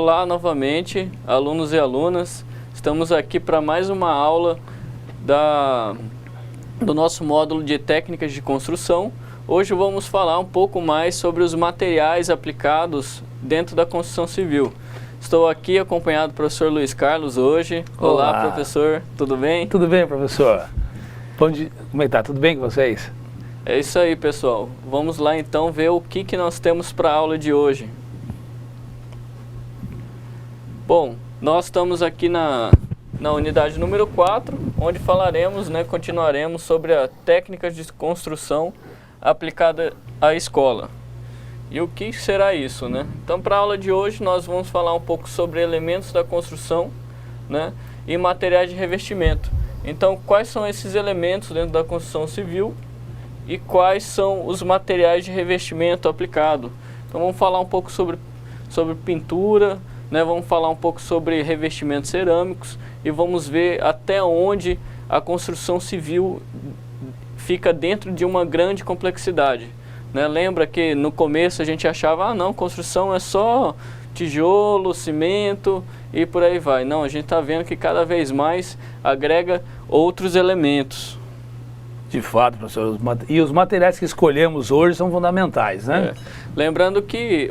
Olá novamente, alunos e alunas. Estamos aqui para mais uma aula do nosso módulo de técnicas de construção. Hoje vamos falar um pouco mais sobre os materiais aplicados dentro da construção civil. Estou aqui acompanhado do professor Luiz Carlos hoje. Olá, professor, tudo bem? Tudo bem, professor. Como é que tá? Tudo bem com vocês? É isso aí, pessoal. Vamos lá então ver o que nós temos para a aula de hoje. Bom, nós estamos aqui na unidade número 4, onde falaremos, continuaremos sobre a técnica de construção aplicada à escola. E o que será isso, Então, para a aula de hoje, nós vamos falar um pouco sobre elementos da construção, e materiais de revestimento. Então, quais são esses elementos dentro da construção civil e quais são os materiais de revestimento aplicado? Então, vamos falar um pouco sobre pintura, vamos falar um pouco sobre revestimentos cerâmicos e vamos ver até onde a construção civil fica dentro de uma grande complexidade. Lembra que no começo a gente achava, não, construção é só tijolo, cimento e por aí vai. Não, a gente está vendo que cada vez mais agrega outros elementos. De fato, professor, e os materiais que escolhemos hoje são fundamentais, Lembrando que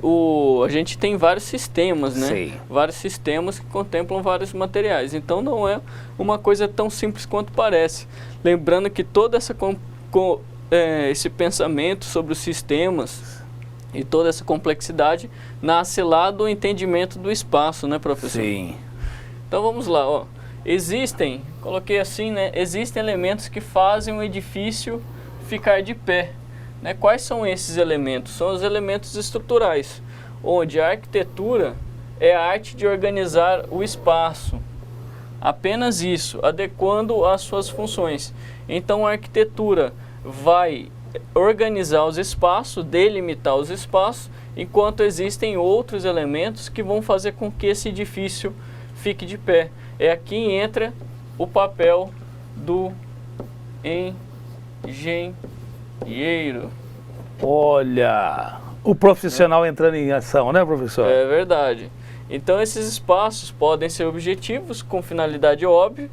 a gente tem vários sistemas, Sim. Vários sistemas que contemplam vários materiais. Então não é uma coisa tão simples quanto parece. Lembrando que todo esse pensamento sobre os sistemas e toda essa complexidade nasce lá do entendimento do espaço, professor? Sim. Então vamos lá, coloquei assim, existem elementos que fazem um edifício ficar de pé. Quais são esses elementos? São os elementos estruturais, onde a arquitetura é a arte de organizar o espaço. Apenas isso, adequando às suas funções. Então a arquitetura vai organizar os espaços, delimitar os espaços, enquanto existem outros elementos que vão fazer com que esse edifício fique de pé. É aqui entra o papel do engenheiro. Olha, o profissional entrando em ação, professor? É verdade. Então esses espaços podem ser objetivos com finalidade óbvia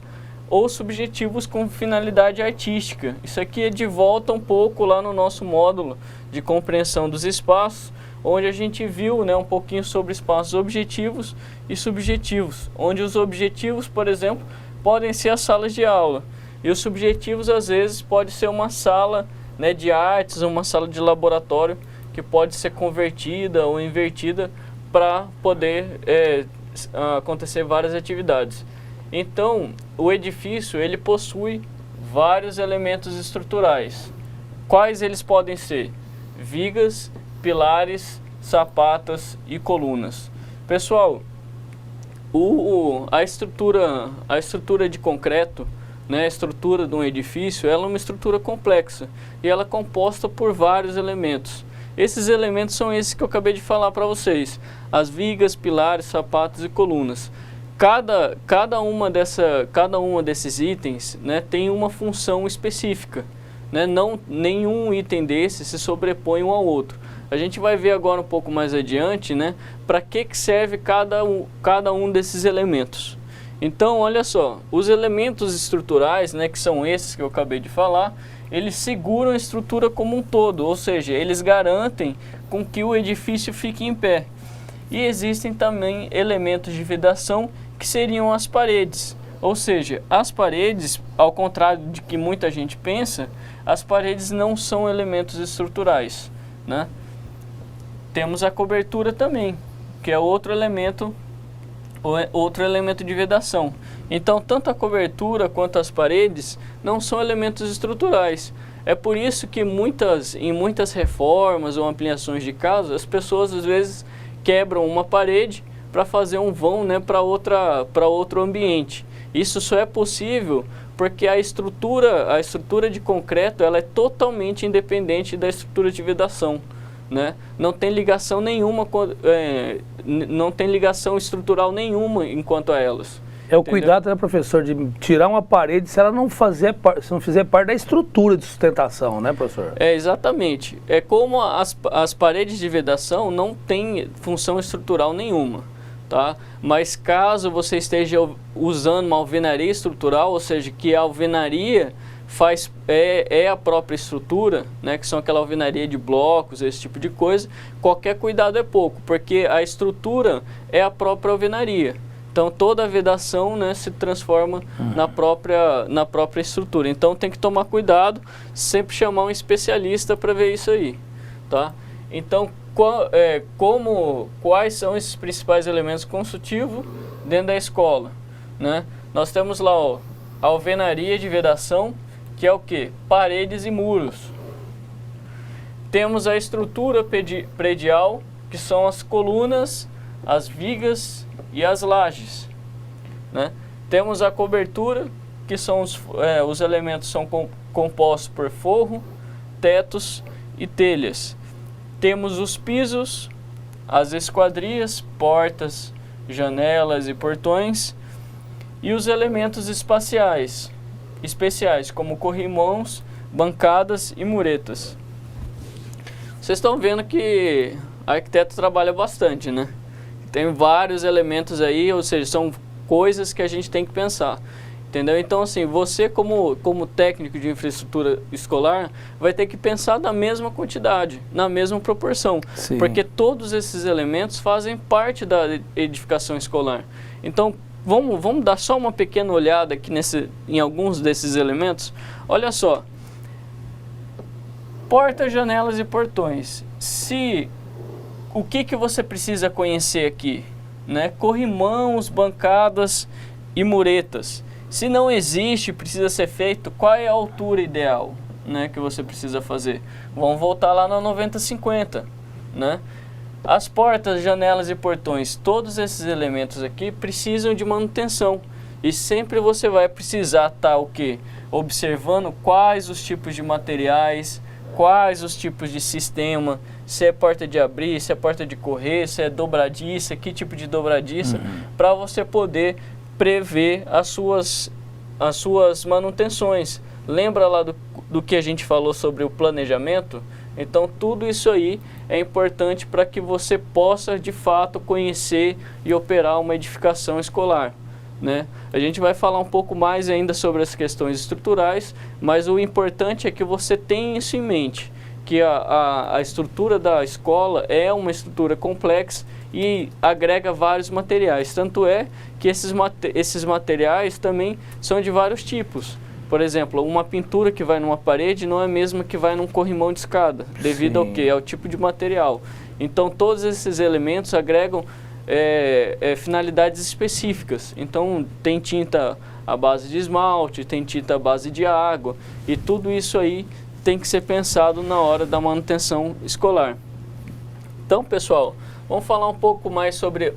ou subjetivos com finalidade artística. Isso aqui é de volta um pouco lá no nosso módulo de compreensão dos espaços, onde a gente viu um pouquinho sobre espaços objetivos e subjetivos, onde os objetivos, por exemplo, podem ser as salas de aula, e os subjetivos às vezes pode ser uma sala de artes, uma sala de laboratório, que pode ser convertida ou invertida para poder acontecer várias atividades. Então, o edifício ele possui vários elementos estruturais. Quais eles podem ser? Vigas, pilares, sapatas e colunas. Pessoal, a estrutura de concreto, a estrutura de um edifício, ela é uma estrutura complexa e ela é composta por vários elementos. Esses elementos são esses que eu acabei de falar para vocês: as vigas, pilares, sapatos e colunas. Cada uma desses itens tem uma função específica. Nenhum item desses se sobrepõe um ao outro. A gente vai ver agora um pouco mais adiante para que serve cada um desses elementos. Então, olha só, os elementos estruturais, que são esses que eu acabei de falar, eles seguram a estrutura como um todo, ou seja, eles garantem com que o edifício fique em pé. E existem também elementos de vedação, que seriam as paredes. Ou seja, as paredes, ao contrário de que muita gente pensa, as paredes não são elementos estruturais. Temos a cobertura também, que é outro elemento de vedação. Então, tanto a cobertura quanto as paredes não são elementos estruturais. É por isso que em muitas reformas ou ampliações de casa, as pessoas às vezes quebram uma parede para fazer um vão para outro ambiente. Isso só é possível porque a estrutura de concreto ela é totalmente independente da estrutura de vedação. Não tem ligação nenhuma, não tem ligação estrutural nenhuma enquanto a elas. É o cuidado, professor, de tirar uma parede se ela não fizer parte da estrutura de sustentação, professor? Exatamente. É como as paredes de vedação não têm função estrutural nenhuma. tá? Mas caso você esteja usando uma alvenaria estrutural, ou seja, que a alvenaria é a própria estrutura, né, que são aquela alvenaria de blocos, esse tipo de coisa, qualquer cuidado é pouco, porque a estrutura é a própria alvenaria. Então toda a vedação, né, se transforma na própria estrutura. Então tem que tomar cuidado, sempre chamar um especialista para ver isso aí, tá? Então quais são esses principais elementos construtivos dentro da escola, né? Nós temos lá, ó, a alvenaria de vedação, que é o que? Paredes e muros. Temos a estrutura predial, que são as colunas, as vigas e as lajes, né? Temos a cobertura, que são os elementos são compostos por forro, tetos e telhas. Temos os pisos, as esquadrias, portas, janelas e portões, e os elementos especiais, como corrimãos, bancadas e muretas. Vocês estão vendo que o arquiteto trabalha bastante, né? Tem vários elementos aí, ou seja, são coisas que a gente tem que pensar, entendeu? Então, assim, você como técnico de infraestrutura escolar vai ter que pensar na mesma quantidade, na mesma proporção, Sim. porque todos esses elementos fazem parte da edificação escolar. Então, vamos dar só uma pequena olhada aqui em alguns desses elementos. Olha só, portas, janelas e portões. O que você precisa conhecer aqui, né? Corrimãos, bancadas e muretas. Se não existe, precisa ser feito, qual é a altura ideal, né, que você precisa fazer? Vamos voltar lá na 90-50, né? As portas, janelas e portões, todos esses elementos aqui precisam de manutenção. E sempre você vai precisar estar o quê? Observando quais os tipos de materiais, quais os tipos de sistema, se é porta de abrir, se é porta de correr, se é dobradiça, que tipo de dobradiça, para você poder prever as suas manutenções. Lembra lá do que a gente falou sobre o planejamento? Então tudo isso aí é importante para que você possa de fato conhecer e operar uma edificação escolar, né? A gente vai falar um pouco mais ainda sobre as questões estruturais, mas o importante é que você tenha isso em mente, que a estrutura da escola é uma estrutura complexa e agrega vários materiais. Tanto é que esses materiais também são de vários tipos. Por exemplo, uma pintura que vai numa parede não é a mesma que vai num corrimão de escada, devido ao quê? Ao tipo de material. Então todos esses elementos agregam finalidades específicas. Então tem tinta à base de esmalte, tem tinta à base de água, e tudo isso aí tem que ser pensado na hora da manutenção escolar. Então, pessoal, vamos falar um pouco mais sobre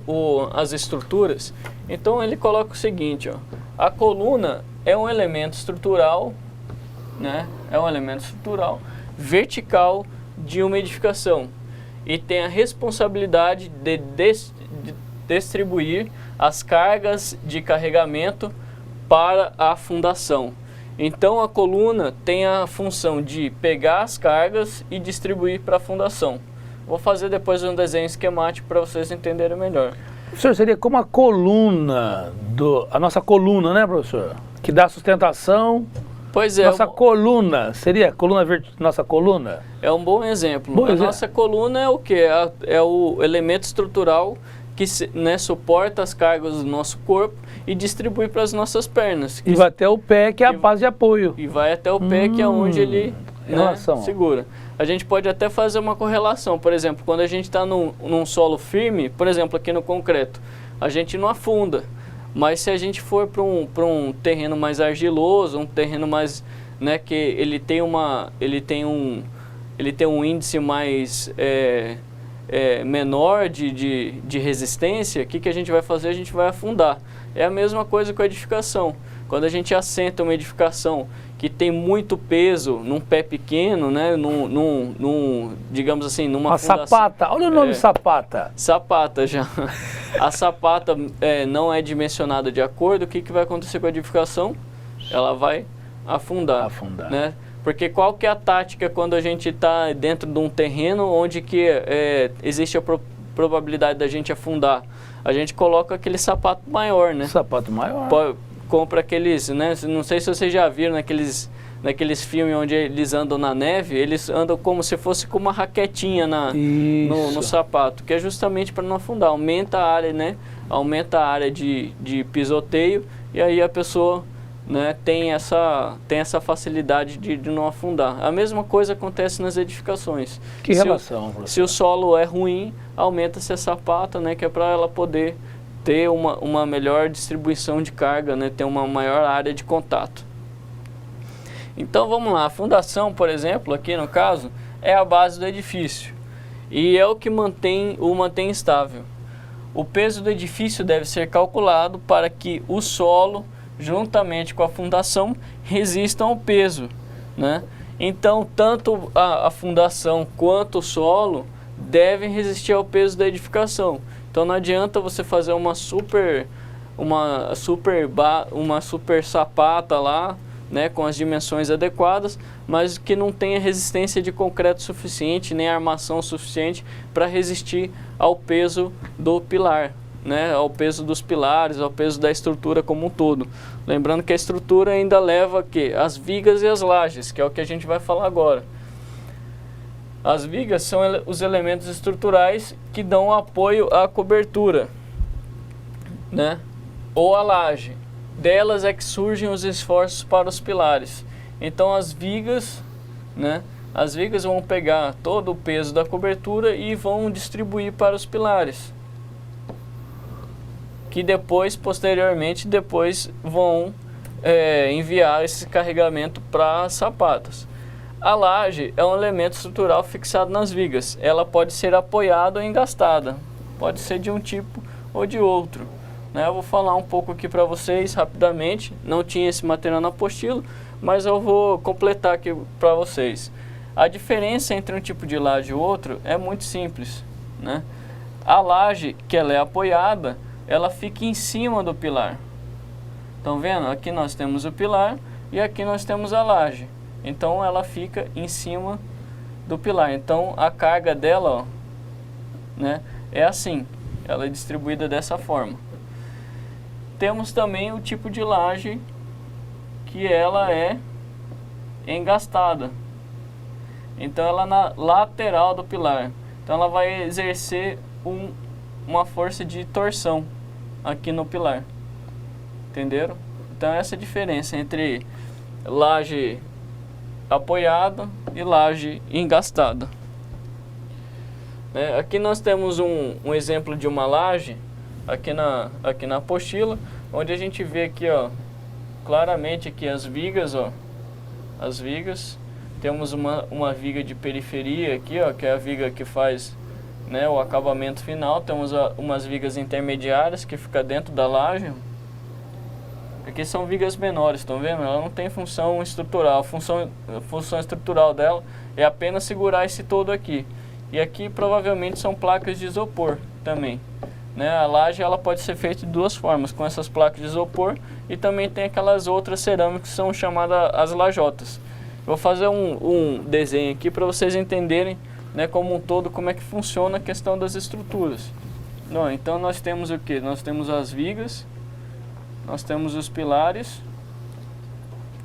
as estruturas. Então ele coloca o seguinte, ó, a coluna é um elemento estrutural, né? É um elemento estrutural vertical de uma edificação e tem a responsabilidade de distribuir as cargas de carregamento para a fundação. Então a coluna tem a função de pegar as cargas e distribuir para a fundação. Vou fazer depois um desenho esquemático para vocês entenderem melhor. Professor, seria como a coluna, a nossa coluna, né, professor? Que dá sustentação. Pois é. Nossa coluna, seria a coluna nossa coluna? É um bom exemplo. A nossa coluna é o quê? É o elemento estrutural que suporta as cargas do nosso corpo e distribui para as nossas pernas. E vai até o pé, que é a base de apoio. E vai até o pé, que é onde ele segura. A gente pode até fazer uma correlação. Por exemplo, quando a gente está num solo firme, por exemplo, aqui no concreto, a gente não afunda. Mas se a gente for para um terreno mais argiloso, um terreno mais, né, que ele tem um índice mais menor de resistência, o que a gente vai fazer? A gente vai afundar. É a mesma coisa com a edificação. Quando a gente assenta uma edificação que tem muito peso num pé pequeno, né, digamos assim, numa fundação. Sapata, olha o nome sapata. Sapata já. A sapata não é dimensionada de acordo, o que vai acontecer com a edificação? Ela vai afundar. Né? Porque qual que é a tática quando a gente está dentro de um terreno onde que existe a probabilidade da gente afundar, a gente coloca aquele sapato maior, né? Sapato maior. Compra aqueles, né? Não sei se vocês já viram naqueles filmes onde eles andam na neve, eles andam como se fosse com uma raquetinha no sapato, que é justamente para não afundar, aumenta a área, né? Aumenta a área de pisoteio e aí a pessoa, né, tem essa facilidade de não afundar. A mesma coisa acontece nas edificações. Que relação? Se o solo é ruim, aumenta-se a sapata, né, que é para ela poder ter uma melhor distribuição de carga, né, ter uma maior área de contato. Então vamos lá, a fundação, por exemplo, aqui no caso, é a base do edifício e é o que mantém estável. O peso do edifício deve ser calculado para que o solo, juntamente com a fundação, resistam ao peso, né? Então, tanto a fundação quanto o solo devem resistir ao peso da edificação. Então, não adianta você fazer uma super sapata lá, né, com as dimensões adequadas, mas que não tenha resistência de concreto suficiente, nem armação suficiente para resistir ao peso do pilar, né, ao peso dos pilares, ao peso da estrutura como um todo. Lembrando que a estrutura ainda leva as vigas e as lajes, que é o que a gente vai falar agora. As vigas são os elementos estruturais que dão apoio à cobertura, né, ou à laje. Delas é que surgem os esforços para os pilares. Então as vigas, né, as vigas vão pegar todo o peso da cobertura e vão distribuir para os pilares, que posteriormente vão enviar esse carregamento para as sapatas. A laje é um elemento estrutural fixado nas vigas. Ela pode ser apoiada ou engastada, pode ser de um tipo ou de outro. Eu vou falar um pouco aqui para vocês rapidamente, não tinha esse material na apostila, mas eu vou completar aqui para vocês. A diferença entre um tipo de laje e outro é muito simples, né? A laje, que ela é apoiada, ela fica em cima do pilar. Estão vendo? Aqui nós temos o pilar e aqui nós temos a laje. Então ela fica em cima do pilar. Então a carga dela, ó, né, é assim, ela é distribuída dessa forma. Temos também o tipo de laje que ela é engastada. Então ela na lateral do pilar. Então ela vai exercer uma força de torção aqui no pilar. Entenderam? Então essa é a diferença entre laje apoiada e laje engastada. Aqui nós temos um exemplo de uma laje aqui na apostila, onde a gente vê aqui, ó, claramente aqui as vigas, ó, as vigas. Temos uma viga de periferia aqui, ó, que é a viga que faz, né, o acabamento final. Temos umas vigas intermediárias que fica dentro da laje. Aqui são vigas menores, estão vendo? Ela não tem função estrutural. A função estrutural dela é apenas segurar esse todo aqui. E aqui provavelmente são placas de isopor também. A laje ela pode ser feita de duas formas, com essas placas de isopor, e também tem aquelas outras cerâmicas que são chamadas as lajotas. Vou fazer um desenho aqui para vocês entenderem, né, como um todo, como é que funciona a questão das estruturas. Então nós temos o que? Nós temos as vigas, nós temos os pilares,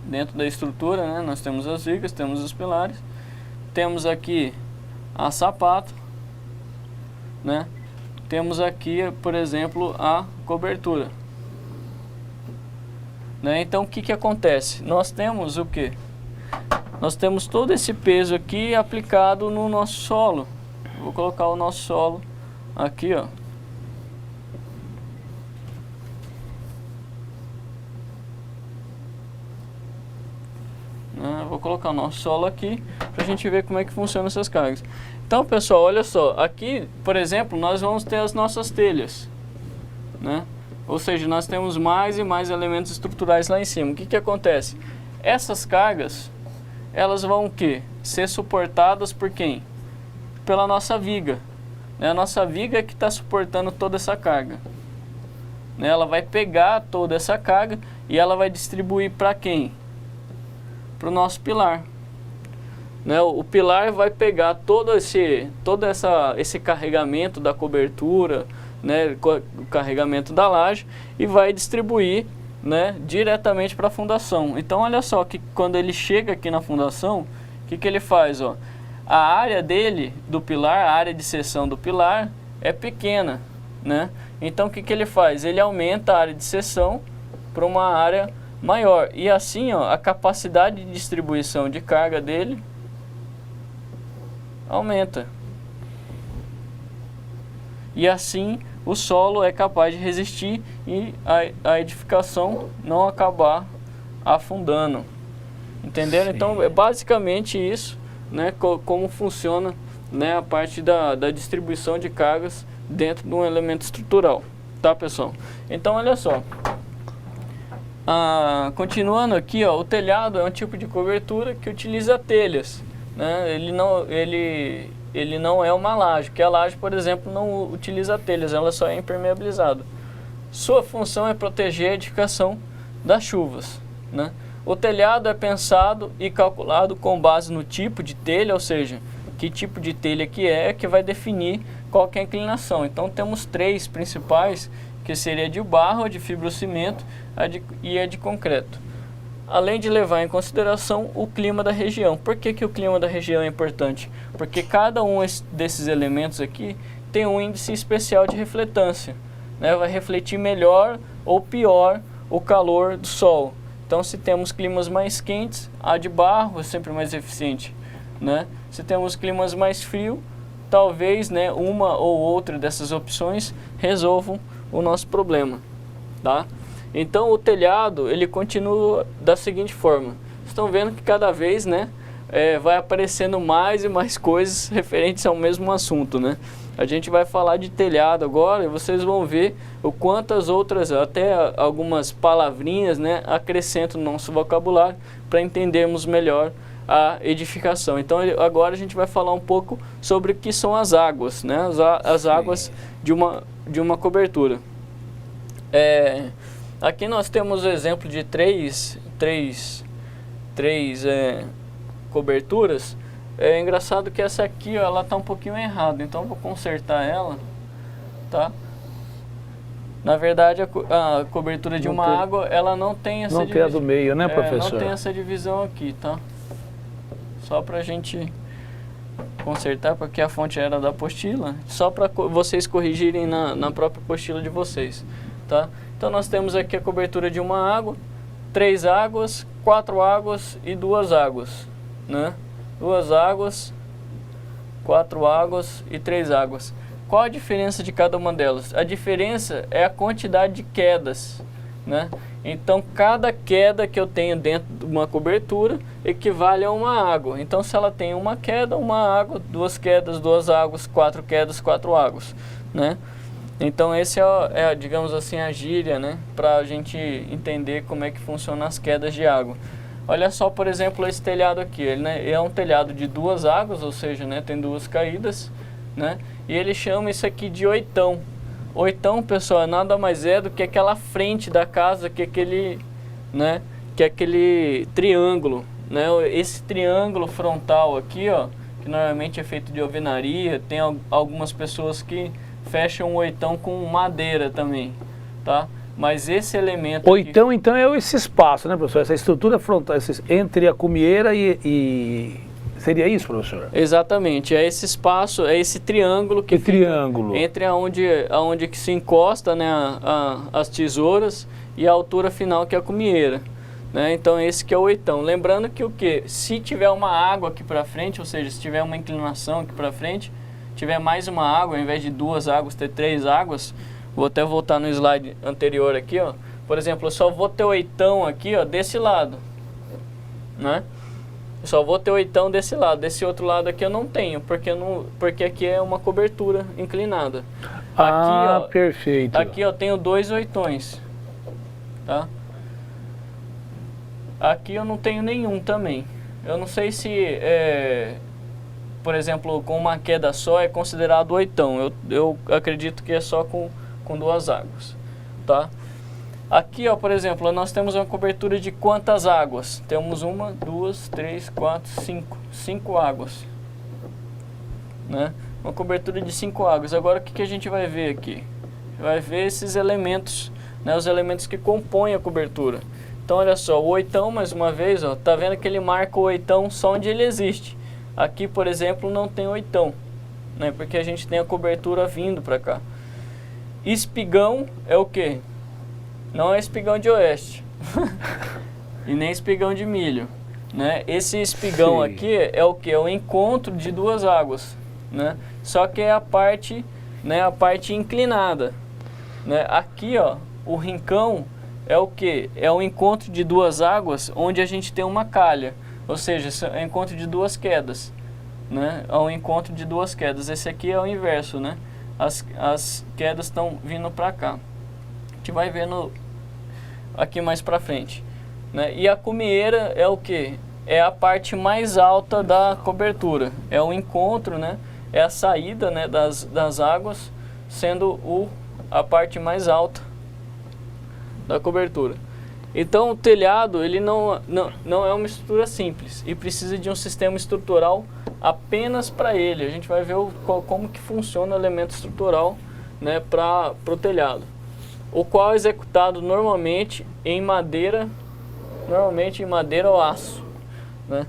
dentro da estrutura, né, nós temos as vigas, temos os pilares, temos aqui a sapata, né? Temos aqui, por exemplo, a cobertura. Então o que acontece? Nós temos o que? Nós temos todo esse peso aqui aplicado no nosso solo. Vou colocar o nosso solo aqui, ó. Vou colocar o nosso solo aqui para a gente ver como é que funcionam essas cargas. Então, pessoal, olha só, aqui, por exemplo, nós vamos ter as nossas telhas, né? Ou seja, nós temos mais e mais elementos estruturais lá em cima. O que acontece? Essas cargas, elas vão o quê? Ser suportadas por quem? Pela nossa viga. A nossa viga é que está suportando toda essa carga. Ela vai pegar toda essa carga e ela vai distribuir para quem? Para o nosso pilar. né? O pilar vai pegar todo esse carregamento da cobertura, né? O carregamento da laje e vai distribuir, né? Diretamente para a fundação. Então olha só que quando ele chega aqui na fundação, o que ele faz? Ó? A área dele, do pilar, a área de seção do pilar é pequena, né? Então o que ele faz? Ele aumenta a área de seção para uma área maior. E assim, ó, a capacidade de distribuição de carga dele aumenta. E assim o solo é capaz de resistir e a edificação não acabar afundando. Entenderam? Sim. Então é basicamente isso, né? Como funciona, né, a parte da distribuição de cargas dentro de um elemento estrutural. Tá, pessoal? Então olha só. Continuando aqui, ó, o telhado é um tipo de cobertura que utiliza telhas, né? Ele não é uma laje, porque a laje, por exemplo, não utiliza telhas, ela só é impermeabilizada. Sua função é proteger a edificação das chuvas, né? O telhado é pensado e calculado com base no tipo de telha, ou seja, que tipo de telha que vai definir qual que é a inclinação. Então temos três principais, que seria de barro, de fibrocimento e a de concreto. Além de levar em consideração o clima da região. Por que o clima da região é importante? Porque cada um desses elementos aqui tem um índice especial de refletância, né? Vai refletir melhor ou pior o calor do sol. Então se temos climas mais quentes, a de barro é sempre mais eficiente, né? Se temos climas mais frios, talvez, né, uma ou outra dessas opções resolvam o nosso problema, tá? Então o telhado, ele continua da seguinte forma. Estão vendo que cada vez, né, vai aparecendo mais e mais coisas referentes ao mesmo assunto, né? A gente vai falar de telhado agora e vocês vão ver o quantas outras, até algumas palavrinhas, né, acrescentam no nosso vocabulário para entendermos melhor a edificação. Então agora a gente vai falar um pouco sobre o que são as águas, né? As águas de uma cobertura. Aqui nós temos o exemplo de três coberturas. É engraçado que essa aqui, ó, ela está um pouquinho errada, então eu vou consertar ela, tá? Na verdade a cobertura de uma água, ela não tem essa divisão. Não tem a do meio, né, professor? Não tem essa divisão aqui, tá? Só pra gente consertar, porque a fonte era da apostila, só para vocês corrigirem na própria apostila de vocês, tá? Então nós temos aqui a cobertura de uma água, 3 águas, 4 águas e 2 águas, né? 2 águas, 4 águas e 3 águas. Qual a diferença de cada uma delas? A diferença é a quantidade de quedas, né? Então cada queda que eu tenho dentro de uma cobertura equivale a uma água. Então se ela tem uma queda, uma água, 2 quedas, 2 águas, 4 quedas, 4 águas, né? Então esse é, digamos assim, a gíria, né, para a gente entender como é que funcionam as quedas de água. Olha só, por exemplo, esse telhado aqui, ele, né, é um telhado de 2 águas, ou seja, né, tem 2 caídas, né, e ele chama isso aqui de oitão. Oitão, pessoal, nada mais é do que aquela frente da casa, que é aquele triângulo, né, esse triângulo frontal aqui, ó, que normalmente é feito de alvenaria, tem algumas pessoas que fecham o oitão com madeira também, tá? Mas esse elemento oitão, então, é esse espaço, né, professor? Essa estrutura frontal, entre a cumieira e... Seria isso, professor? Exatamente, é esse espaço, é esse triângulo que fica entre aonde que se encosta, né, as tesouras e a altura final, que é a cumieira, né? Então esse que é o oitão. Lembrando que o que? Se tiver uma água aqui para frente, ou seja, se tiver uma inclinação aqui para frente, tiver mais uma água, ao invés de 2 águas, ter 3 águas, vou até voltar no slide anterior aqui, ó. Por exemplo, eu só vou ter oitão aqui, ó, desse lado, né? Eu só vou ter oitão desse lado. Desse outro lado aqui eu não tenho, porque aqui é uma cobertura inclinada. Ah, aqui, ó, perfeito. Aqui eu tenho 2 oitões, tá? Aqui eu não tenho nenhum também. Eu não sei se, por exemplo, com uma queda só é considerado oitão. Eu acredito que é só com 2 águas, tá? Aqui, ó, por exemplo, nós temos uma cobertura de quantas águas? Temos 1, 2, 3, 4, 5. 5 águas. Né? Uma cobertura de 5 águas. Agora, o que a gente vai ver aqui? Vai ver esses elementos, né, os elementos que compõem a cobertura. Então, olha só, o oitão, mais uma vez, ó, tá vendo que ele marca o oitão só onde ele existe. Aqui, por exemplo, não tem oitão, né, porque a gente tem a cobertura vindo para cá. Espigão é o quê? Não é espigão de oeste e nem espigão de milho, né? Esse espigão aqui é o que? É o encontro de duas águas, né? Só que é a parte, né, a parte inclinada, né? Aqui, ó, o rincão é o que? É o encontro de duas águas onde a gente tem uma calha, ou seja, é o encontro de duas quedas, né? É o encontro de duas quedas. Esse aqui é o inverso, né? As quedas estão vindo para cá. A gente vai vendo aqui mais para frente, né? E a cumieira é o que? É a parte mais alta da cobertura. É o encontro, né? É a saída, né, das águas, sendo a parte mais alta da cobertura. Então o telhado ele não é uma estrutura simples e precisa de um sistema estrutural apenas para ele. A gente vai ver como que funciona o elemento estrutural, né, para o telhado, o qual é executado normalmente em madeira ou aço, né?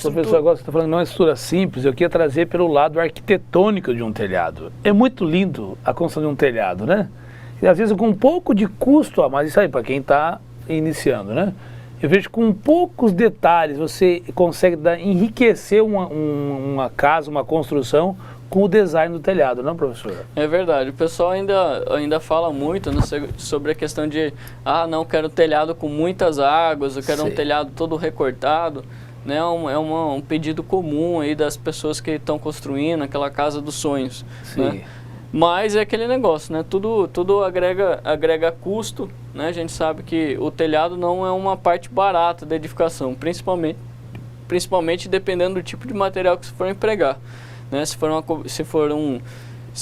Professor, agora você está falando que não é uma estrutura simples, eu queria trazer pelo lado arquitetônico de um telhado. É muito lindo a construção de um telhado, né? E às vezes com um pouco de custo a mais, isso aí para quem está iniciando, né? Eu vejo que com poucos detalhes você consegue enriquecer uma casa, uma construção com o design do telhado, não, professor? É verdade, o pessoal ainda fala muito, né, sobre a questão de, não, quero um telhado com muitas águas, eu quero um telhado todo recortado, né? É um pedido comum aí das pessoas que estão construindo aquela casa dos sonhos, né? Mas é aquele negócio, né? Tudo agrega custo, né? A gente sabe que o telhado não é uma parte barata da edificação, principalmente dependendo do tipo de material que você for empregar, né? Se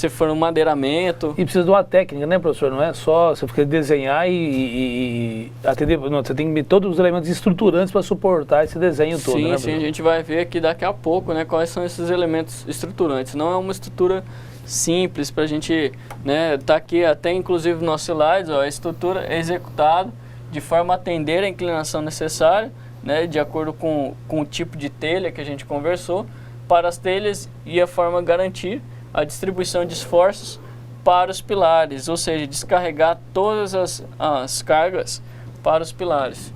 for um madeiramento. E precisa de uma técnica, né, professor? Não é só você ficar desenhar e atender. Não, você tem que ter todos os elementos estruturantes para suportar esse desenho todo, né? Sim, a gente vai ver aqui daqui a pouco, né, quais são esses elementos estruturantes. Não é uma estrutura simples para a gente, né, tá aqui até inclusive no nosso slides, ó, a estrutura é executada de forma a atender a inclinação necessária, né, de acordo com o tipo de telha que a gente conversou, para as telhas e a forma garantir a distribuição de esforços para os pilares, ou seja, descarregar todas as cargas para os pilares.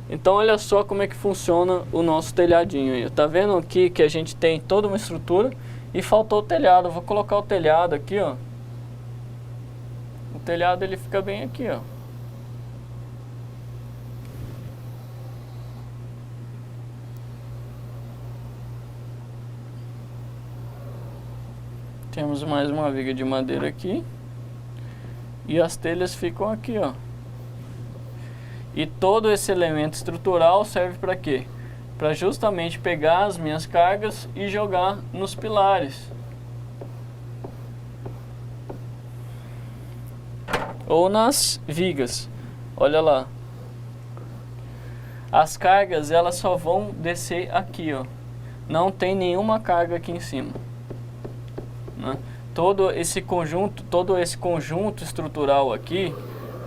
Então olha só como é que funciona o nosso telhadinho aí. Tá vendo aqui que a gente tem toda uma estrutura e faltou o telhado. Eu vou colocar o telhado aqui, ó. O telhado ele fica bem aqui, ó. Temos mais uma viga de madeira aqui. E as telhas ficam aqui, ó. E todo esse elemento estrutural serve para quê? Para justamente pegar as minhas cargas e jogar nos pilares. Ou nas vigas. Olha lá. As cargas, elas só vão descer aqui, ó. Não tem nenhuma carga aqui em cima, né? Todo esse conjunto estrutural aqui,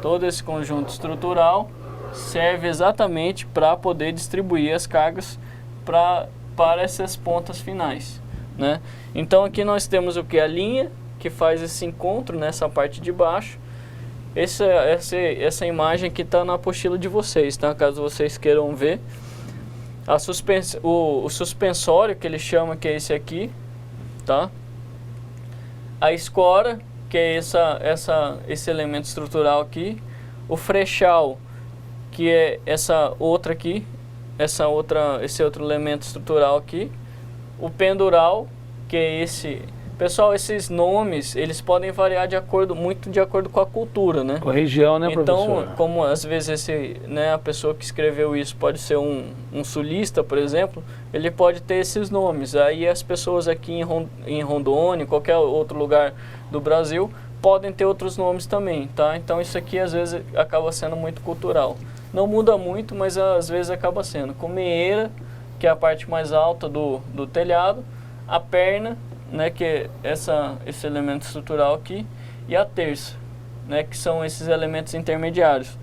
todo esse conjunto estrutural serve exatamente para poder distribuir as cargas para essas pontas finais, né? Então aqui nós temos o que? A linha que faz esse encontro nessa parte de baixo. Essa imagem aqui está na apostila de vocês, tá? Caso vocês queiram ver. O suspensório, que ele chama, que é esse aqui, tá? A escora, que é esse elemento estrutural aqui. O frechal, que é essa outra aqui, esse outro elemento estrutural aqui. O pendural, que é esse. Pessoal, esses nomes, eles podem variar muito de acordo com a cultura, né? Com a região, né, professor? Então, como às vezes a pessoa que escreveu isso pode ser um sulista, por exemplo, ele pode ter esses nomes. Aí as pessoas aqui em Rondônia, em qualquer outro lugar do Brasil, podem ter outros nomes também, tá? Então isso aqui às vezes acaba sendo muito cultural. Não muda muito, mas às vezes acaba sendo. Cumeeira, que é a parte mais alta do telhado, a perna, né, que é esse elemento estrutural aqui, e a terça, né, que são esses elementos intermediários.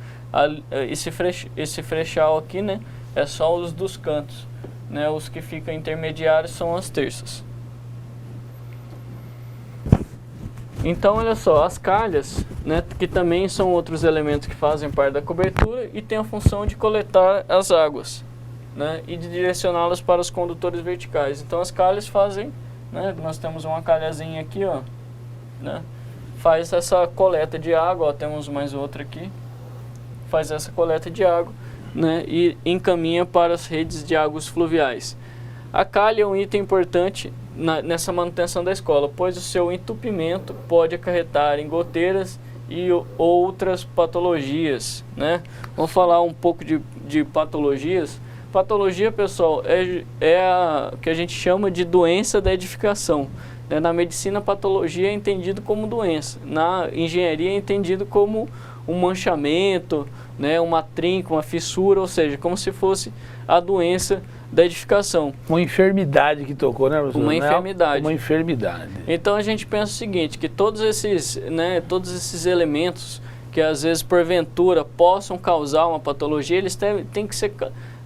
Esse frechal aqui, né, é só os dos cantos, né, os que ficam intermediários são as terças. Então, olha só, as calhas, né, que também são outros elementos que fazem parte da cobertura e tem a função de coletar as águas, né, e de direcioná-las para os condutores verticais. Então, as calhas fazem, né, nós temos uma calhazinha aqui, ó, né, faz essa coleta de água, ó, temos mais outra aqui, faz essa coleta de água, né, e encaminha para as redes de águas fluviais. A calha é um item importante nessa manutenção da escola, pois o seu entupimento pode acarretar em goteiras e outras patologias, né? Vamos falar um pouco de patologias. Patologia, pessoal, é a que a gente chama de doença da edificação. Né? Na medicina, patologia é entendido como doença. Na engenharia é entendido como um manchamento, né? Uma trinca, uma fissura, ou seja, como se fosse a doença da edificação. Uma enfermidade que tocou, né, professor? Uma enfermidade. Uma enfermidade. Então a gente pensa o seguinte, que todos esses elementos que às vezes porventura possam causar uma patologia, eles têm que ser,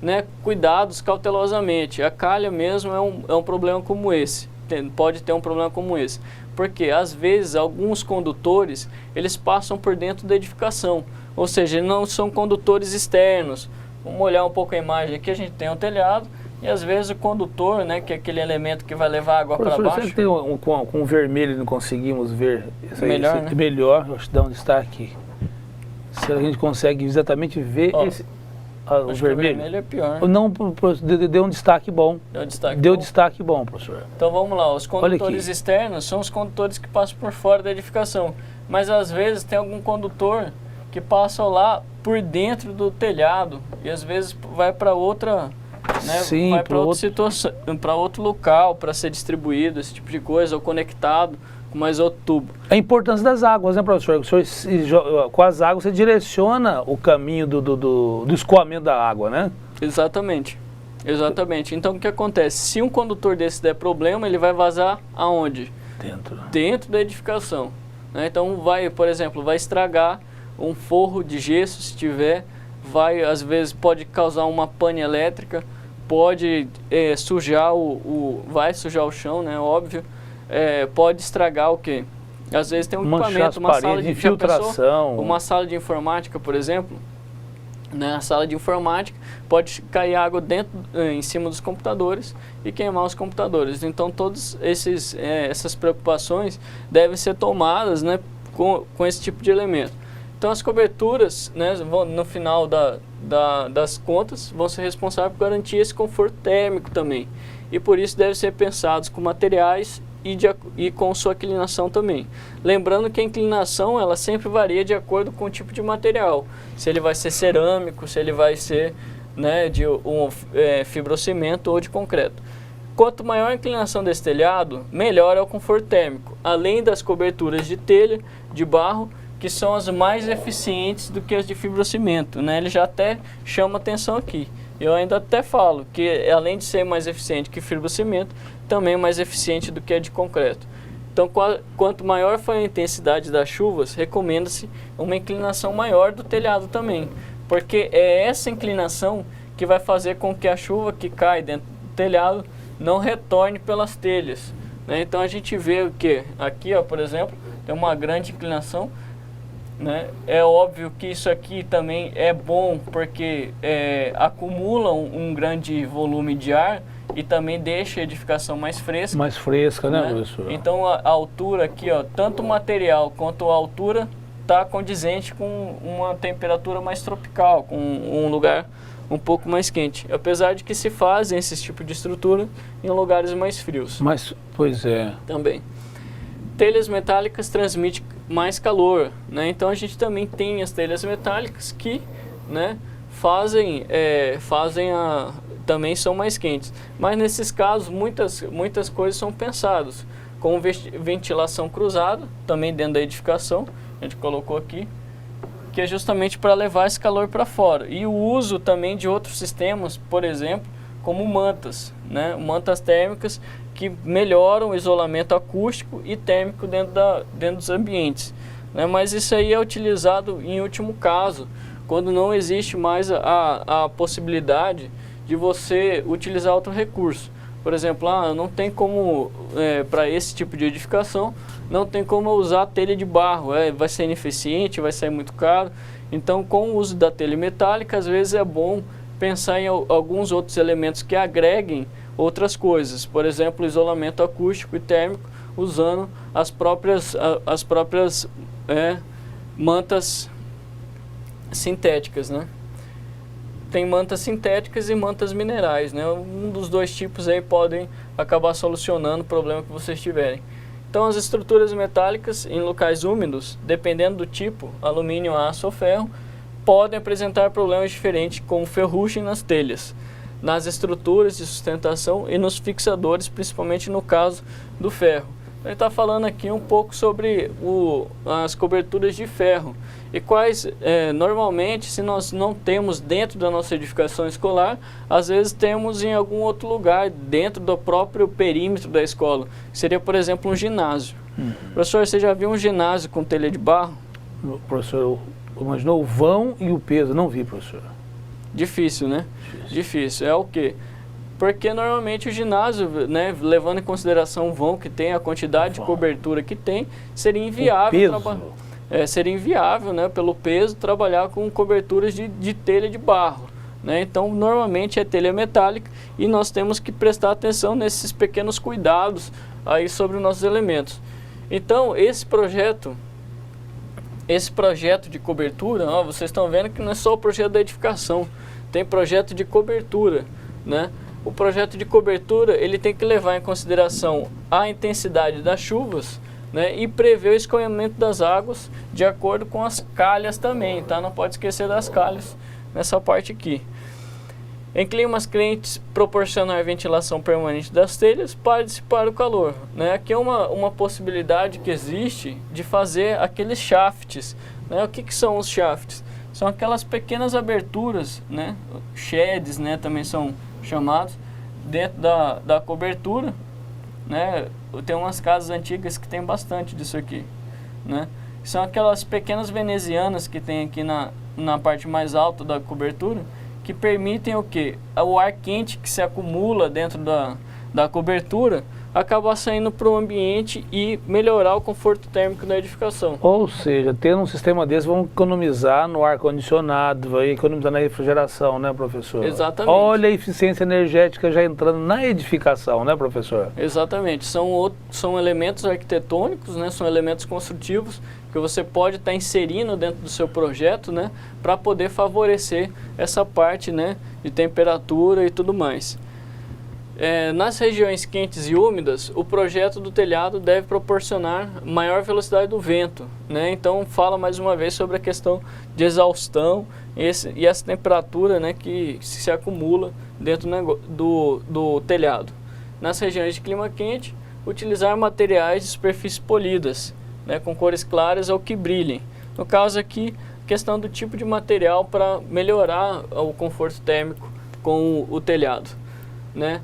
né, cuidados cautelosamente. A calha mesmo é um problema como esse, pode ter um problema como esse. Porque às vezes alguns condutores, eles passam por dentro da edificação, ou seja, não são condutores externos. Vamos olhar um pouco a imagem aqui, a gente tem um telhado e às vezes o condutor, né, que é aquele elemento que vai levar água para baixo. Você tem com o vermelho não conseguimos ver isso aí, melhor, né? Melhor, deixa eu dar um destaque. Se a gente consegue exatamente ver o vermelho. O vermelho é pior, né? Não, deu um destaque bom. Deu destaque bom, professor. Então vamos lá, os condutores externos são os condutores que passam por fora da edificação. Mas às vezes tem algum condutor que passa lá por dentro do telhado e às vezes vai para outra, né, sim, vai para outra situação, para outro local para ser distribuído, esse tipo de coisa, ou conectado com mais outro tubo. A importância das águas, né, professor? Com as águas você direciona o caminho do escoamento da água, né? Exatamente. Exatamente. Então o que acontece? Se um condutor desse der problema, ele vai vazar aonde? Dentro da edificação. Né? Então vai, por exemplo, vai estragar um forro de gesso, se tiver, às vezes pode causar uma pane elétrica, pode sujar vai sujar o chão, né, óbvio, pode estragar o quê? Às vezes tem um equipamento, uma sala de infiltração, uma sala de informática, por exemplo, né, a sala de informática pode cair água em cima dos computadores e queimar os computadores. Então todas essas preocupações devem ser tomadas, né, com esse tipo de elemento. Então as coberturas, né, no final das contas, vão ser responsáveis por garantir esse conforto térmico também. E por isso devem ser pensados com materiais e com sua inclinação também. Lembrando que a inclinação ela sempre varia de acordo com o tipo de material. Se ele vai ser cerâmico, se ele vai ser, né, de fibrocimento ou de concreto. Quanto maior a inclinação desse telhado, melhor é o conforto térmico. Além das coberturas de telha, de barro, que são as mais eficientes do que as de fibrocimento, né? Ele já até chama atenção aqui. Eu ainda até falo que além de ser mais eficiente que fibrocimento, também é mais eficiente do que a de concreto. Então, quanto maior for a intensidade das chuvas, recomenda-se uma inclinação maior do telhado também, porque é essa inclinação que vai fazer com que a chuva que cai dentro do telhado não retorne pelas telhas, né? Então a gente vê o que? Aqui, ó, por exemplo, tem uma grande inclinação. Né? É óbvio que isso aqui também é bom porque acumula um grande volume de ar e também deixa a edificação mais fresca. Mais fresca, né, professor? Então a altura aqui, ó, tanto o material quanto a altura está condizente com uma temperatura mais tropical, com um lugar um pouco mais quente. Apesar de que se fazem esse tipo de estrutura em lugares mais frios. Pois é. Também. Telhas metálicas transmitem mais calor, né? Então a gente também tem as telhas metálicas que, né, também são mais quentes. Mas nesses casos muitas coisas são pensadas, com ventilação cruzada, também dentro da edificação, a gente colocou aqui, que é justamente para levar esse calor para fora. E o uso também de outros sistemas, por exemplo, como mantas, né? Mantas térmicas que melhoram o isolamento acústico e térmico dentro dos ambientes, né? Mas isso aí é utilizado em último caso, quando não existe mais a possibilidade de você utilizar outro recurso. Por exemplo, não tem como, para esse tipo de edificação, não tem como usar telha de barro, vai ser ineficiente, vai sair muito caro. Então, com o uso da telha metálica, às vezes é bom pensar em alguns outros elementos que agreguem outras coisas. Por exemplo, isolamento acústico e térmico, usando as próprias mantas sintéticas, né? Tem mantas sintéticas e mantas minerais, né? Um dos dois tipos aí podem acabar solucionando o problema que vocês tiverem. Então, as estruturas metálicas em locais úmidos, dependendo do tipo, alumínio, aço ou ferro, podem apresentar problemas diferentes, como ferrugem nas telhas, nas estruturas de sustentação e nos fixadores, principalmente no caso do ferro. Ele está falando aqui um pouco sobre as coberturas de ferro e quais, normalmente, se nós não temos dentro da nossa edificação escolar, às vezes temos em algum outro lugar, dentro do próprio perímetro da escola, que seria, por exemplo, um ginásio. Professor, você já viu um ginásio com telha de barro? Professor, imaginou o vão e o peso? Não vi, professor. Difícil, né? Difícil. É o quê? Porque normalmente o ginásio, né, levando em consideração o vão que tem, a quantidade de cobertura que tem, seria inviável, seria inviável, né, pelo peso, trabalhar com coberturas de telha de barro, né? Então, normalmente é telha metálica e nós temos que prestar atenção nesses pequenos cuidados aí sobre os nossos elementos. Então, esse projeto de cobertura, vocês estão vendo que não é só o projeto da edificação, tem projeto de cobertura, né? O projeto de cobertura, ele tem que levar em consideração a intensidade das chuvas, né, e prever o escoamento das águas de acordo com as calhas também, tá? Não pode esquecer das calhas nessa parte aqui. Em climas quentes, proporcionar ventilação permanente das telhas para dissipar o calor, né? Aqui é uma possibilidade que existe de fazer aqueles shafts, né? O que são os shafts? São aquelas pequenas aberturas, né? Sheds, né? Também são chamados, dentro da cobertura, né? Tem umas casas antigas que tem bastante disso aqui, né? São aquelas pequenas venezianas que tem aqui na parte mais alta da cobertura, que permitem o quê? O ar quente que se acumula dentro da cobertura acabar saindo para o ambiente e melhorar o conforto térmico da edificação. Ou seja, tendo um sistema desse, vão economizar no ar-condicionado, vai economizar na refrigeração, né, professor? Exatamente. Olha a eficiência energética já entrando na edificação, né, professor? Exatamente. São elementos arquitetônicos, né, são elementos construtivos que você pode estar inserindo dentro do seu projeto, né, para poder favorecer essa parte, né, de temperatura e tudo mais. Nas regiões quentes e úmidas, o projeto do telhado deve proporcionar maior velocidade do vento, né? Então fala mais uma vez sobre a questão de exaustão e essa temperatura, né, que se acumula dentro do telhado. Nas regiões de clima quente, utilizar materiais de superfícies polidas, né, com cores claras ou que brilhem. No caso aqui, questão do tipo de material para melhorar o conforto térmico com o telhado, né?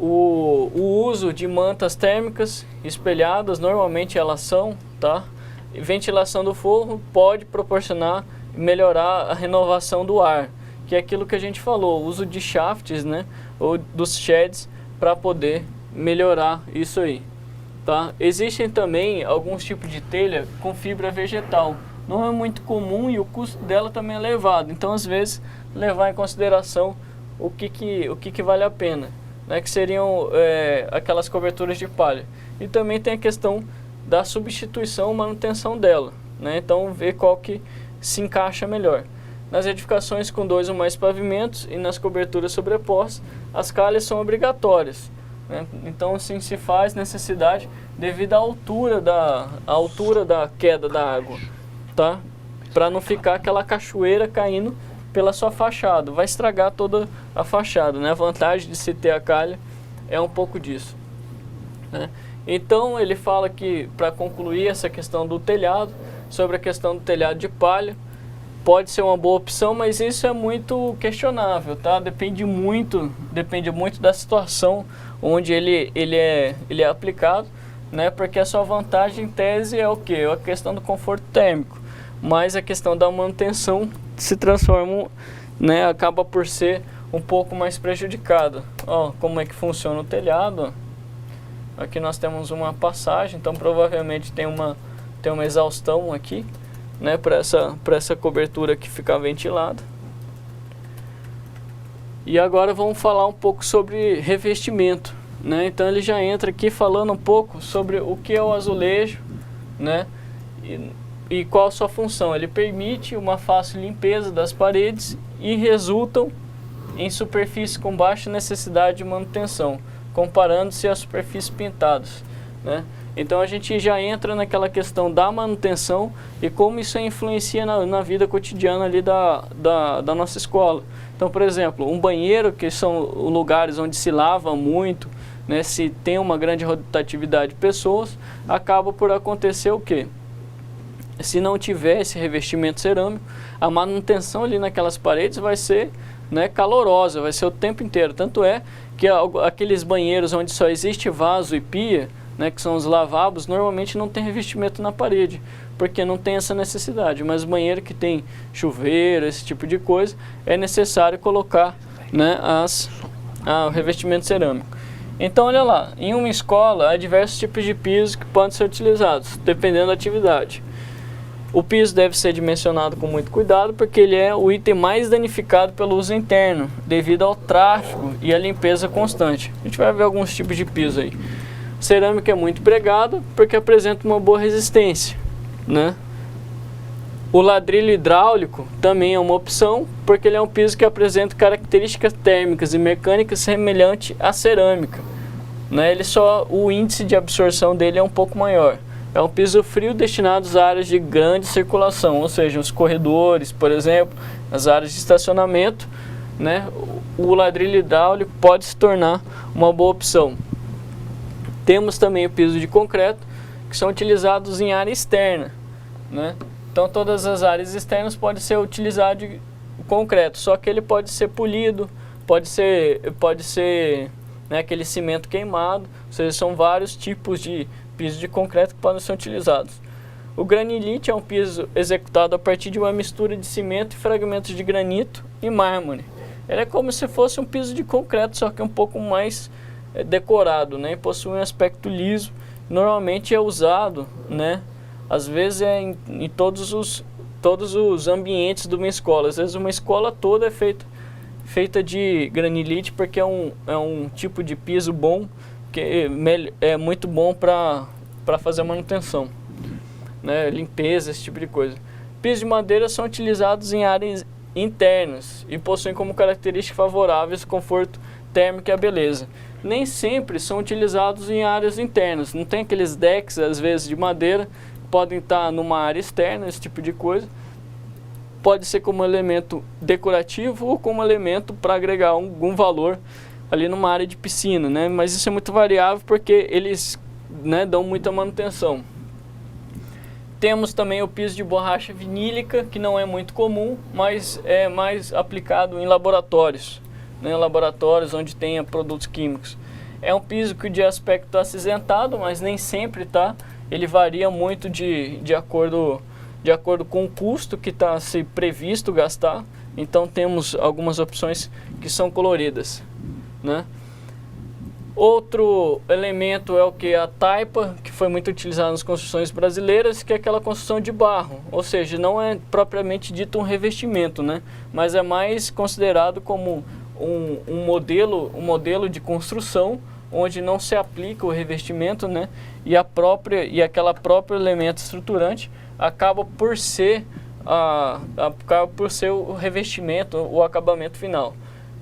O uso de mantas térmicas espelhadas, normalmente elas são, tá? Ventilação do forro pode proporcionar, melhorar a renovação do ar, que é aquilo que a gente falou, o uso de shafts, né, ou dos sheds para poder melhorar isso aí, tá? Existem também alguns tipos de telha com fibra vegetal, não é muito comum e o custo dela também é elevado, então às vezes levar em consideração o que vale a pena, né, que seriam aquelas coberturas de palha. E também tem a questão da substituição ou manutenção dela, né? Então ver qual que se encaixa melhor. Nas edificações com 2 ou mais pavimentos e nas coberturas sobrepostas, as calhas são obrigatórias, né? Então assim se faz necessidade devido à altura da queda da água, tá? Para não ficar aquela cachoeira caindo pela sua fachada, vai estragar toda a fachada, né? A vantagem de se ter a calha é um pouco disso, né? Então ele fala que, para concluir essa questão do telhado, sobre a questão do telhado de palha, pode ser uma boa opção, mas isso é muito questionável, tá? Depende muito da situação onde ele é aplicado, né? Porque a sua vantagem em tese é o quê? É a questão do conforto térmico, mas a questão da manutenção se transforma, né? Acaba por ser um pouco mais prejudicada. Ó, como é que funciona o telhado, ó. Aqui nós temos uma passagem, então provavelmente tem uma exaustão aqui, né, para essa cobertura que fica ventilada. E agora vamos falar um pouco sobre revestimento, né? Então ele já entra aqui falando um pouco sobre o que é o azulejo, né, e qual a sua função. Ele permite uma fácil limpeza das paredes e resultam em superfícies com baixa necessidade de manutenção, comparando-se às superfícies pintadas, né? Então a gente já entra naquela questão da manutenção e como isso influencia na vida cotidiana ali da nossa escola. Então, por exemplo, um banheiro, que são lugares onde se lava muito, né, se tem uma grande rotatividade de pessoas, acaba por acontecer o quê? Se não tiver esse revestimento cerâmico, a manutenção ali naquelas paredes vai ser, né, calorosa, vai ser o tempo inteiro. Tanto é que aqueles banheiros onde só existe vaso e pia, né, que são os lavabos, normalmente não tem revestimento na parede, porque não tem essa necessidade. Mas banheiro que tem chuveiro, esse tipo de coisa, é necessário colocar, né, o revestimento cerâmico. Então, olha lá, em uma escola há diversos tipos de pisos que podem ser utilizados, dependendo da atividade. O piso deve ser dimensionado com muito cuidado, porque ele é o item mais danificado pelo uso interno, devido ao tráfego e à limpeza constante. A gente vai ver alguns tipos de piso aí. Cerâmica é muito empregada porque apresenta uma boa resistência, né? O ladrilho hidráulico também é uma opção, porque ele é um piso que apresenta características térmicas e mecânicas semelhantes à cerâmica, né? O índice de absorção dele é um pouco maior. É um piso frio destinado às áreas de grande circulação, ou seja, os corredores, por exemplo, as áreas de estacionamento, né? O ladrilho hidráulico pode se tornar uma boa opção. Temos também o piso de concreto, que são utilizados em área externa, né? Então todas as áreas externas podem ser utilizadas de concreto, só que ele pode ser polido, pode ser, né, aquele cimento queimado, ou seja, são vários tipos de piso de concreto que podem ser utilizados. O granilite é um piso executado a partir de uma mistura de cimento e fragmentos de granito e mármore. Ele é como se fosse um piso de concreto, só que um pouco mais decorado, né? E possui um aspecto liso. Normalmente é usado, né, às vezes em todos os ambientes de uma escola. Às vezes uma escola toda é feita de granilite, porque é um tipo de piso bom, que é muito bom para fazer a manutenção, né, limpeza, esse tipo de coisa. Pisos de madeira são utilizados em áreas internas e possuem como característica favoráveis o conforto térmico e a beleza. Nem sempre são utilizados em áreas internas. Não tem aqueles decks, às vezes, de madeira, que podem estar numa área externa, esse tipo de coisa. Pode ser como elemento decorativo ou como elemento para agregar algum valor ali numa área de piscina, né? Mas isso é muito variável porque eles, né, dão muita manutenção. Temos também o piso de borracha vinílica, que não é muito comum, mas é mais aplicado em laboratórios, né? Laboratórios onde tenha produtos químicos. É um piso que de aspecto acinzentado, mas nem sempre tá. Ele varia muito de acordo com o custo que está se previsto gastar. Então temos algumas opções que são coloridas, né? Outro elemento é o que? A taipa, que foi muito utilizada nas construções brasileiras, que é aquela construção de barro, ou seja, não é propriamente dito um revestimento, né? Mas é mais considerado como um modelo de construção onde não se aplica o revestimento, né? E aquela própria elemento estruturante acaba por ser o revestimento, o acabamento final,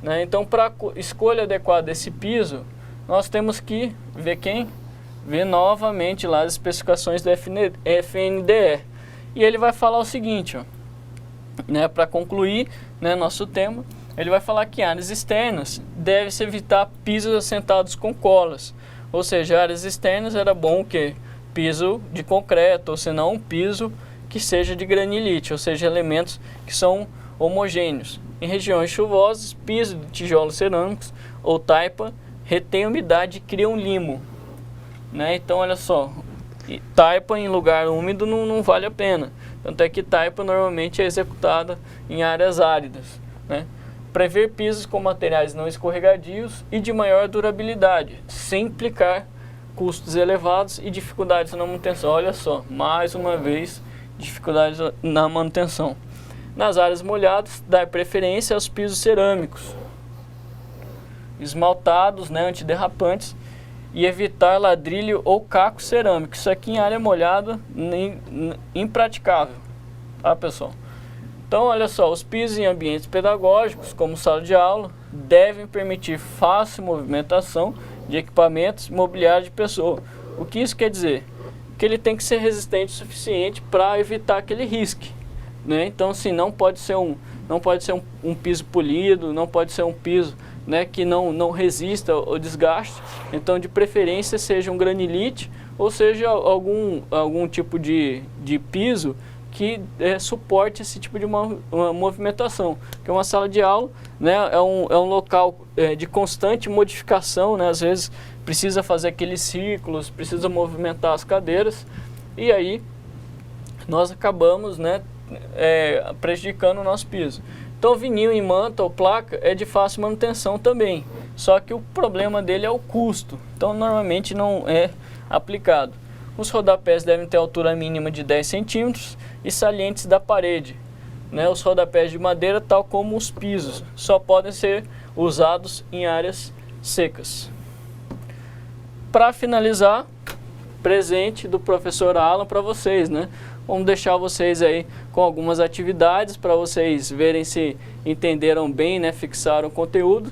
né? Então, para a escolha adequada desse piso, nós temos que ver novamente lá as especificações do FNDE. E ele vai falar o seguinte, ó, né, para concluir, né, nosso tema, ele vai falar que em áreas externas deve-se evitar pisos assentados com colas, Ou seja, áreas externas era bom que piso de concreto, ou senão um piso que seja de granilite, ou seja, elementos que são homogêneos. Em regiões chuvosas, piso de tijolos cerâmicos ou taipa retém umidade e cria um limo, né? Então, olha só, taipa em lugar úmido não vale a pena. Tanto é que taipa normalmente é executada em áreas áridas, né? Prever pisos com materiais não escorregadios e de maior durabilidade, sem implicar custos elevados e dificuldades na manutenção. Olha só, mais uma vez, dificuldades na manutenção. Nas áreas molhadas, dar preferência aos pisos cerâmicos, esmaltados, né, antiderrapantes, e evitar ladrilho ou caco cerâmico. Isso aqui em área molhada, impraticável, tá, pessoal? Então, olha só, os pisos em ambientes pedagógicos, como sala de aula, devem permitir fácil movimentação de equipamentos, mobiliário de pessoa. O que isso quer dizer? Que ele tem que ser resistente o suficiente para evitar aquele risque, né? Então, assim, não pode ser um piso polido, não pode ser um piso, né, que não resista ao desgaste. Então, de preferência, seja um granilite ou seja algum tipo de piso que suporte esse tipo de uma movimentação. Porque uma sala de aula, né, é um local de constante modificação, né? Às vezes precisa fazer aqueles círculos, precisa movimentar as cadeiras, e aí nós acabamos, né, prejudicando o nosso piso. Então, vinil em manta ou placa é de fácil manutenção também, só que o problema dele é o custo, então normalmente não é aplicado. Os rodapés devem ter altura mínima de 10 centímetros e salientes da parede, né? Os rodapés de madeira, tal como os pisos, só podem ser usados em áreas secas. Para finalizar, presente do professor Alan para vocês, né? Vamos deixar vocês aí com algumas atividades para vocês verem se entenderam bem, né? Fixaram o conteúdo,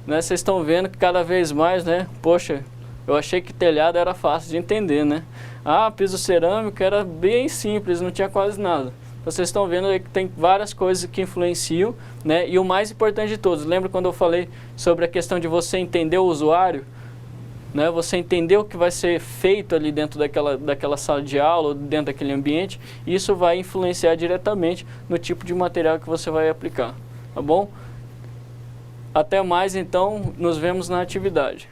né? Vocês estão vendo que cada vez mais, né? Poxa, eu achei que telhado era fácil de entender, né? Ah, piso cerâmico era bem simples, não tinha quase nada. Vocês estão vendo aí que tem várias coisas que influenciam, né? E o mais importante de todos, lembra quando eu falei sobre a questão de você entender o usuário? Né, você entender o que vai ser feito ali dentro daquela sala de aula, ou dentro daquele ambiente, isso vai influenciar diretamente no tipo de material que você vai aplicar, tá bom? Até mais, então, nos vemos na atividade.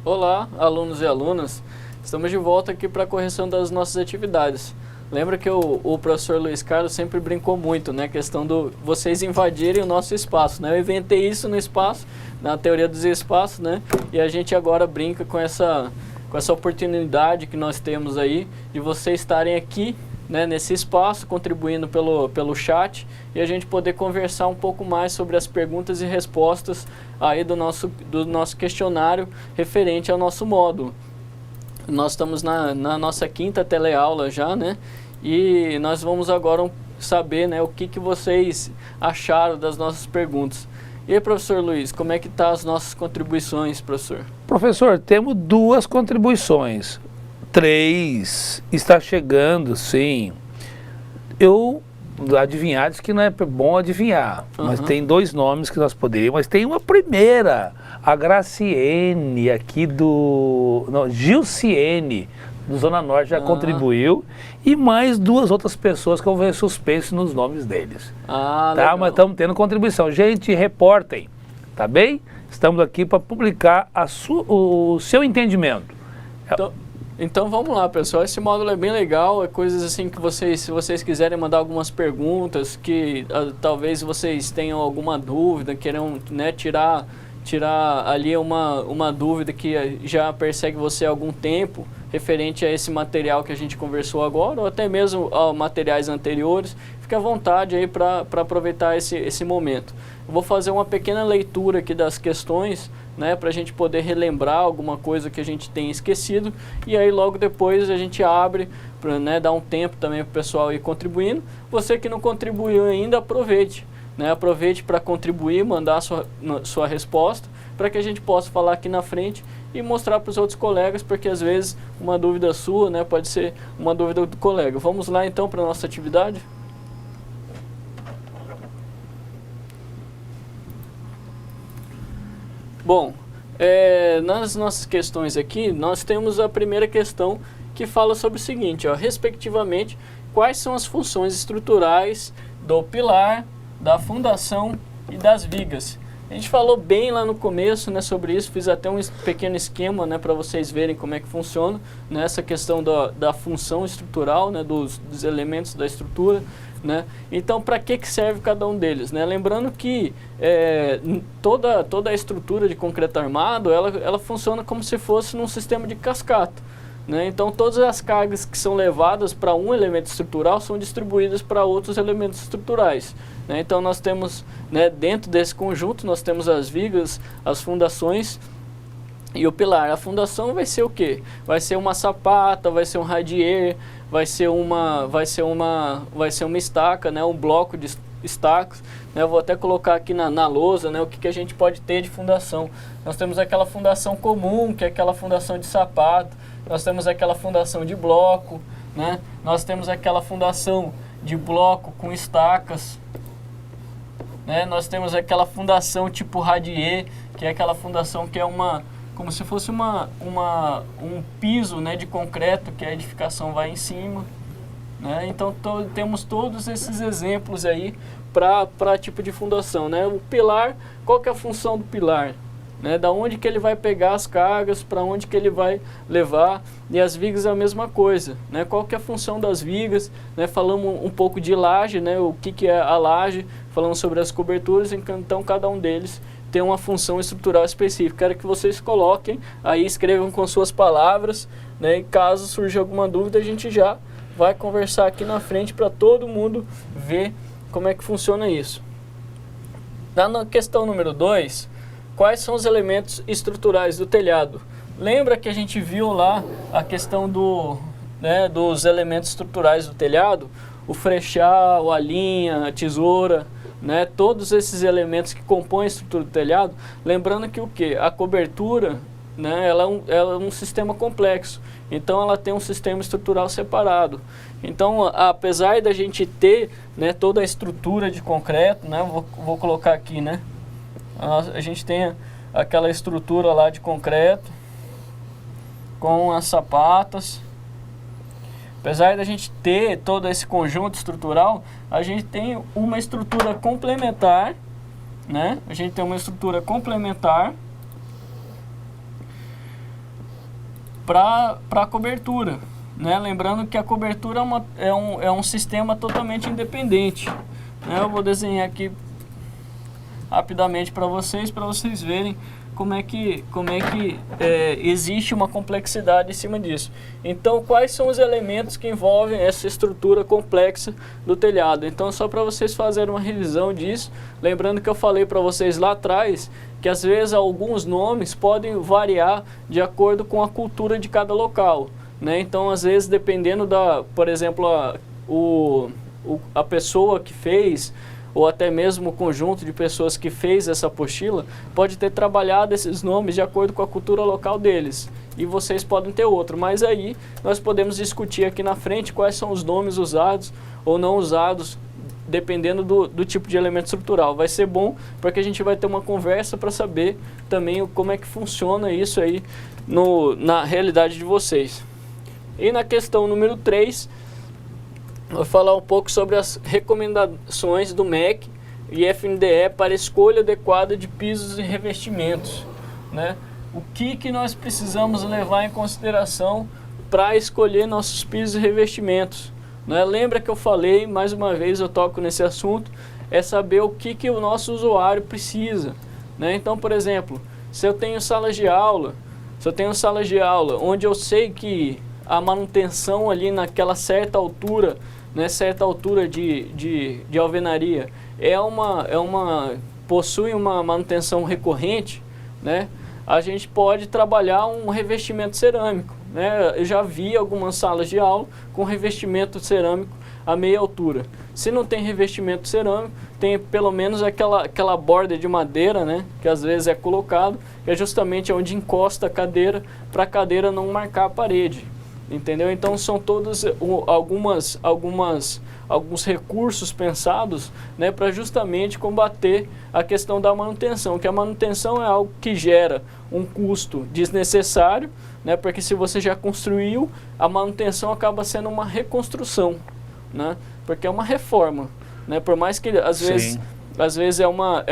Olá, alunos e alunas, estamos de volta aqui para a correção das nossas atividades. Lembra que o professor Luiz Carlos sempre brincou muito, né, a questão do vocês invadirem o nosso espaço, né? Eu inventei isso no espaço, na teoria dos espaços, né? E a gente agora brinca com essa oportunidade que nós temos aí de vocês estarem aqui, né, nesse espaço, contribuindo pelo chat, e a gente poder conversar um pouco mais sobre as perguntas e respostas aí do nosso questionário referente ao nosso módulo. Nós estamos na nossa quinta teleaula já, né? E nós vamos agora saber, né, o que vocês acharam das nossas perguntas. E aí, professor Luiz, como é que tá as nossas contribuições, professor? Professor, temos 2 contribuições. 3 está chegando, sim. Eu adivinhar, diz que não é bom adivinhar, mas tem 2 nomes que nós poderíamos, mas tem uma primeira, a Graciene aqui Gilciene, do Zona Norte, já contribuiu, e mais 2 outras pessoas que eu vou ver suspense nos nomes deles. Tá, legal. Mas estamos tendo contribuição. Gente, reportem, tá bem? Estamos aqui para publicar o seu entendimento. Então vamos lá, pessoal, esse módulo é bem legal, é coisas assim que se vocês quiserem mandar algumas perguntas, que talvez vocês tenham alguma dúvida, queiram, né, tirar ali uma dúvida que já persegue você há algum tempo, referente a esse material que a gente conversou agora, ou até mesmo a materiais anteriores, fique à vontade aí para aproveitar esse momento. Eu vou fazer uma pequena leitura aqui das questões, né, para a gente poder relembrar alguma coisa que a gente tenha esquecido, e aí logo depois a gente abre para, né, dar um tempo também para o pessoal ir contribuindo. Você que não contribuiu ainda, aproveite. Né, aproveite para contribuir, mandar sua resposta, para que a gente possa falar aqui na frente e mostrar para os outros colegas, porque às vezes uma dúvida sua, né, pode ser uma dúvida do colega. Vamos lá então para a nossa atividade? Bom, nas nossas questões aqui, nós temos a primeira questão que fala sobre o seguinte, ó, respectivamente, quais são as funções estruturais do pilar, da fundação e das vigas. A gente falou bem lá no começo, né, sobre isso, fiz até um pequeno esquema, né, para vocês verem como é que funciona, né, essa questão da função estrutural, né, dos elementos da estrutura, né. Então, para que serve cada um deles, né? Lembrando que toda a estrutura de concreto armado, ela funciona como se fosse num sistema de cascata. Né? Então, todas as cargas que são levadas para um elemento estrutural são distribuídas para outros elementos estruturais. Né? Então, nós temos, né, dentro desse conjunto, nós temos as vigas, as fundações e o pilar. A fundação vai ser o quê? Vai ser uma sapata, vai ser um radier, vai ser uma estaca, né, um bloco de estacas. Né? Eu vou até colocar aqui na lousa, né, o que a gente pode ter de fundação. Nós temos aquela fundação comum, que é aquela fundação de sapato. Nós temos aquela fundação de bloco, né? Nós temos aquela fundação de bloco com estacas, né? Nós temos aquela fundação tipo radier, que é aquela fundação que é como se fosse um piso, né, de concreto, que a edificação vai em cima. Né? Então temos todos esses exemplos aí para tipo de fundação. Né? O pilar, qual que é a função do pilar? Né, da onde que ele vai pegar as cargas, para onde que ele vai levar, e as vigas é a mesma coisa. Né, qual que é a função das vigas? Né, falamos um pouco de laje, né, o que é a laje, falamos sobre as coberturas, então cada um deles tem uma função estrutural específica. Quero que vocês coloquem, aí escrevam com suas palavras, né, e caso surja alguma dúvida, a gente já vai conversar aqui na frente para todo mundo ver como é que funciona isso. Na questão número 2, quais são os elementos estruturais do telhado? Lembra que a gente viu lá a questão dos elementos estruturais do telhado? O frechal, a linha, a tesoura, né? Todos esses elementos que compõem a estrutura do telhado. Lembrando que o quê? A cobertura, né? Ela é um sistema complexo. Então ela tem um sistema estrutural separado. Então, apesar da gente ter, né, toda a estrutura de concreto, né? Vou colocar aqui, né? A gente tem aquela estrutura lá de concreto com as sapatas. Apesar da gente ter todo esse conjunto estrutural, a gente tem uma estrutura complementar, né? A gente tem uma estrutura complementar para a cobertura, né? Lembrando que a cobertura é um sistema totalmente independente. Né? Eu vou desenhar aqui rapidamente para vocês verem como é que existe uma complexidade em cima disso. Então, quais são os elementos que envolvem essa estrutura complexa do telhado? Então, só para vocês fazerem uma revisão disso, lembrando que eu falei para vocês lá atrás, que às vezes alguns nomes podem variar de acordo com a cultura de cada local. Né? Então, às vezes, dependendo por exemplo, a pessoa que fez, ou até mesmo o conjunto de pessoas que fez essa apostila, pode ter trabalhado esses nomes de acordo com a cultura local deles. E vocês podem ter outro, mas aí nós podemos discutir aqui na frente quais são os nomes usados ou não usados, dependendo do tipo de elemento estrutural. Vai ser bom porque a gente vai ter uma conversa para saber também como é que funciona isso aí na realidade de vocês. E na questão número 3, vou falar um pouco sobre as recomendações do MEC e FNDE para escolha adequada de pisos e revestimentos. Né? O que nós precisamos levar em consideração para escolher nossos pisos e revestimentos? Né? Lembra que eu falei, mais uma vez eu toco nesse assunto, é saber o que o nosso usuário precisa. Né? Então, por exemplo, se eu tenho salas de aula, Se eu tenho salas de aula onde eu sei que a manutenção ali naquela certa altura, né, certa altura de alvenaria, possui uma manutenção recorrente, né, a gente pode trabalhar um revestimento cerâmico, né? Eu já vi algumas salas de aula com revestimento cerâmico a meia altura. Se não tem revestimento cerâmico, tem pelo menos aquela borda de madeira, né, que às vezes é colocado, que é justamente onde encosta a cadeira, para a cadeira não marcar a parede, entendeu? Então são todos alguns recursos pensados, né, para justamente combater a questão da manutenção, que a manutenção é algo que gera um custo desnecessário, né, porque se você já construiu, a manutenção acaba sendo uma reconstrução, né, porque é uma reforma, né, por mais que às vezes é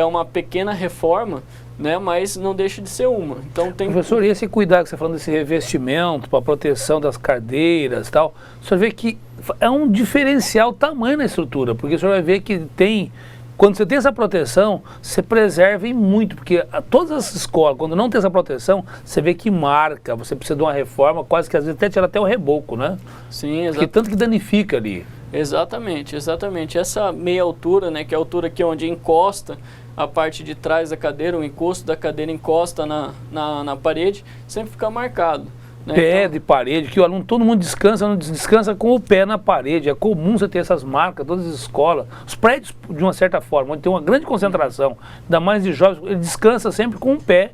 uma pequena reforma, né, mas não deixa de ser uma. Então tem... Professor, e esse cuidado que você está falando desse revestimento para proteção das cadeiras e tal, o senhor vê que é um diferencial tamanho na estrutura, porque o senhor vai ver que tem, quando você tem essa proteção, você preserva em muito, porque todas as escolas, quando não tem essa proteção, você vê que marca, você precisa de uma reforma, quase que às vezes até tirar até o reboco, né? Sim, exatamente. Porque tanto que danifica ali. Exatamente, exatamente. Essa meia altura, né, que é a altura aqui onde encosta a parte de trás da cadeira, o encosto da cadeira encosta na parede, sempre fica marcado, né? Pé de parede, que o aluno, todo mundo descansa, não descansa com o pé na parede. É comum você ter essas marcas, todas as escolas, os prédios de uma certa forma, onde tem uma grande concentração, ainda mais de jovens, ele descansa sempre com o pé,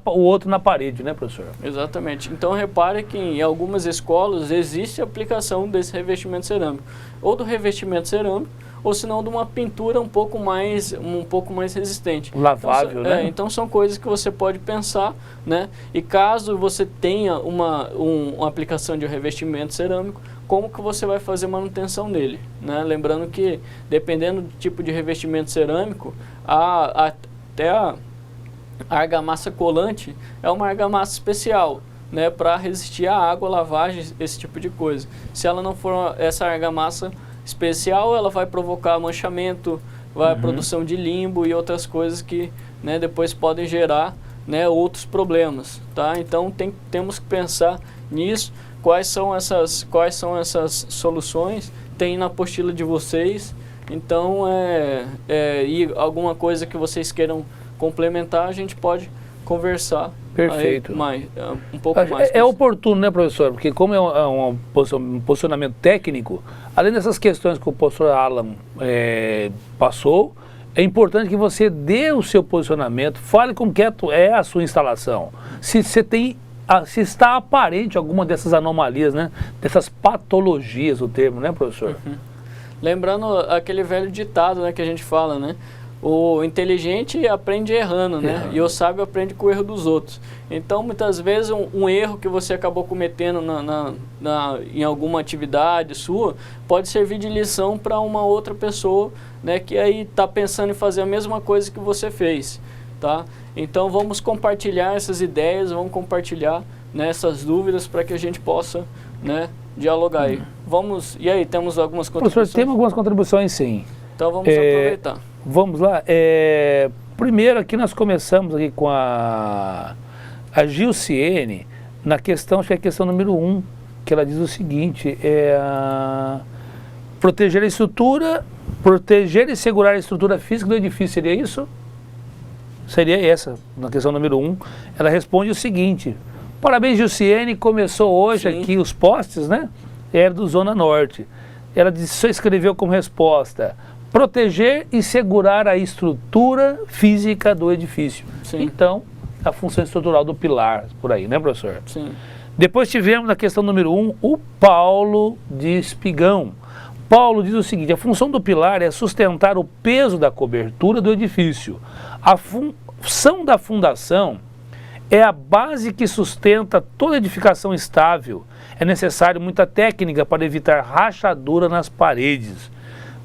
o outro na parede, né, professor? Exatamente. Então repare que em algumas escolas existe a aplicação desse revestimento cerâmico, ou do revestimento cerâmico, ou se não de uma pintura um pouco mais resistente. Lavável, então, né? Então são coisas que você pode pensar, né? E caso você tenha uma aplicação de um revestimento cerâmico, como que você vai fazer manutenção dele, né? Lembrando que, dependendo do tipo de revestimento cerâmico, até a argamassa colante é uma argamassa especial, né, para resistir à água, lavagem, esse tipo de coisa. Se ela não for essa argamassa especial, ela vai provocar manchamento, a produção de limbo e outras coisas que, né, depois podem gerar, né, outros problemas, tá? Então temos que pensar nisso, quais são essas soluções, tem na apostila de vocês. Então e alguma coisa que vocês queiram complementar, a gente pode conversar. Perfeito. Um pouco mais. É oportuno, né, professor? Porque como é um posicionamento técnico, além dessas questões que o professor Alan passou, é importante que você dê o seu posicionamento, fale como que é a sua instalação. Se está aparente alguma dessas anomalias, né, dessas patologias, o termo, né, professor? Lembrando aquele velho ditado, né, que a gente fala, né? O inteligente aprende errando, né? E o sábio aprende com o erro dos outros. Então, muitas vezes, um erro que você acabou cometendo em alguma atividade sua, pode servir de lição para uma outra pessoa, né, que aí está pensando em fazer a mesma coisa que você fez, tá? Então, vamos compartilhar essas ideias, vamos compartilhar, né, essas dúvidas para que a gente possa, né, dialogar aí. E aí, temos algumas contribuições? Professor, temos algumas contribuições, sim. Então, vamos aproveitar. Vamos lá. Primeiro aqui nós começamos aqui com a Gilciene, na questão, acho que é a questão número 1, que ela diz o seguinte, proteger a estrutura, proteger e segurar a estrutura física do edifício, seria isso? Seria essa, na questão número 1. Ela responde o seguinte: parabéns, Gilciene, começou hoje aqui os postes, né? Era do Zona Norte. Ela só escreveu como resposta: proteger e segurar a estrutura física do edifício. Sim. Então, a função estrutural do pilar, por aí, né, professor? Sim. Depois tivemos na questão número 1, o Paulo de Espigão. Paulo diz o seguinte: a função do pilar é sustentar o peso da cobertura do edifício. A função da fundação é a base que sustenta toda edificação estável. É necessário muita técnica para evitar rachadura nas paredes.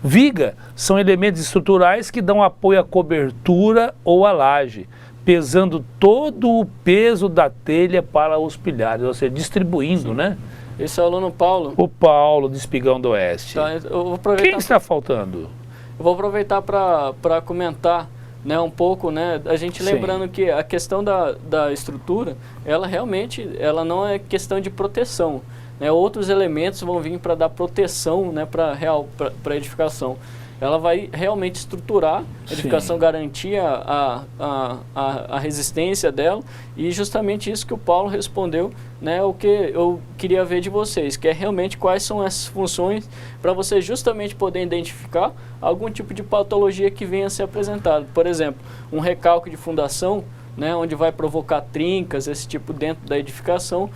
Viga são elementos estruturais que dão apoio à cobertura ou à laje, pesando todo o peso da telha para os pilares, ou seja, distribuindo, né? Esse é o aluno Paulo? O Paulo de Espigão do Oeste. Tá, eu vou aproveitar. Quem está faltando? Eu vou aproveitar para comentar, né, um pouco, né, a gente lembrando que a questão da estrutura, ela realmente, ela não é questão de proteção, né, outros elementos vão vir para dar proteção, né, para a edificação. Ela vai realmente estruturar a edificação, garantir a resistência dela, e justamente isso que o Paulo respondeu, né, o que eu queria ver de vocês, que é realmente quais são essas funções para você justamente poder identificar algum tipo de patologia que venha a ser apresentado. Por exemplo, um recalque de fundação, né, onde vai provocar trincas, esse tipo dentro da edificação,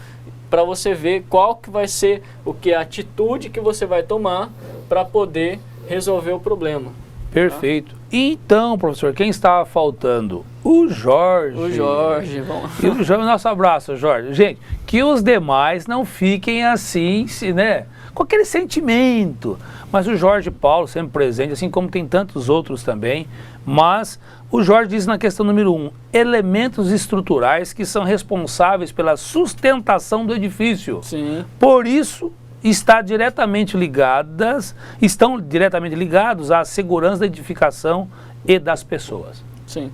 para você ver qual que vai ser a atitude que você vai tomar para poder resolver o problema. Perfeito. Tá? Então, professor, quem estava faltando? O Jorge. O Jorge, vamos. E o Jorge, nosso abraço, Jorge. Gente, que os demais não fiquem assim, né, com aquele sentimento. Mas o Jorge Paulo sempre presente, assim como tem tantos outros também. Mas o Jorge diz na questão número 1, elementos estruturais que são responsáveis pela sustentação do edifício. Sim. Por isso, estão diretamente ligados à segurança da edificação e das pessoas. Sim.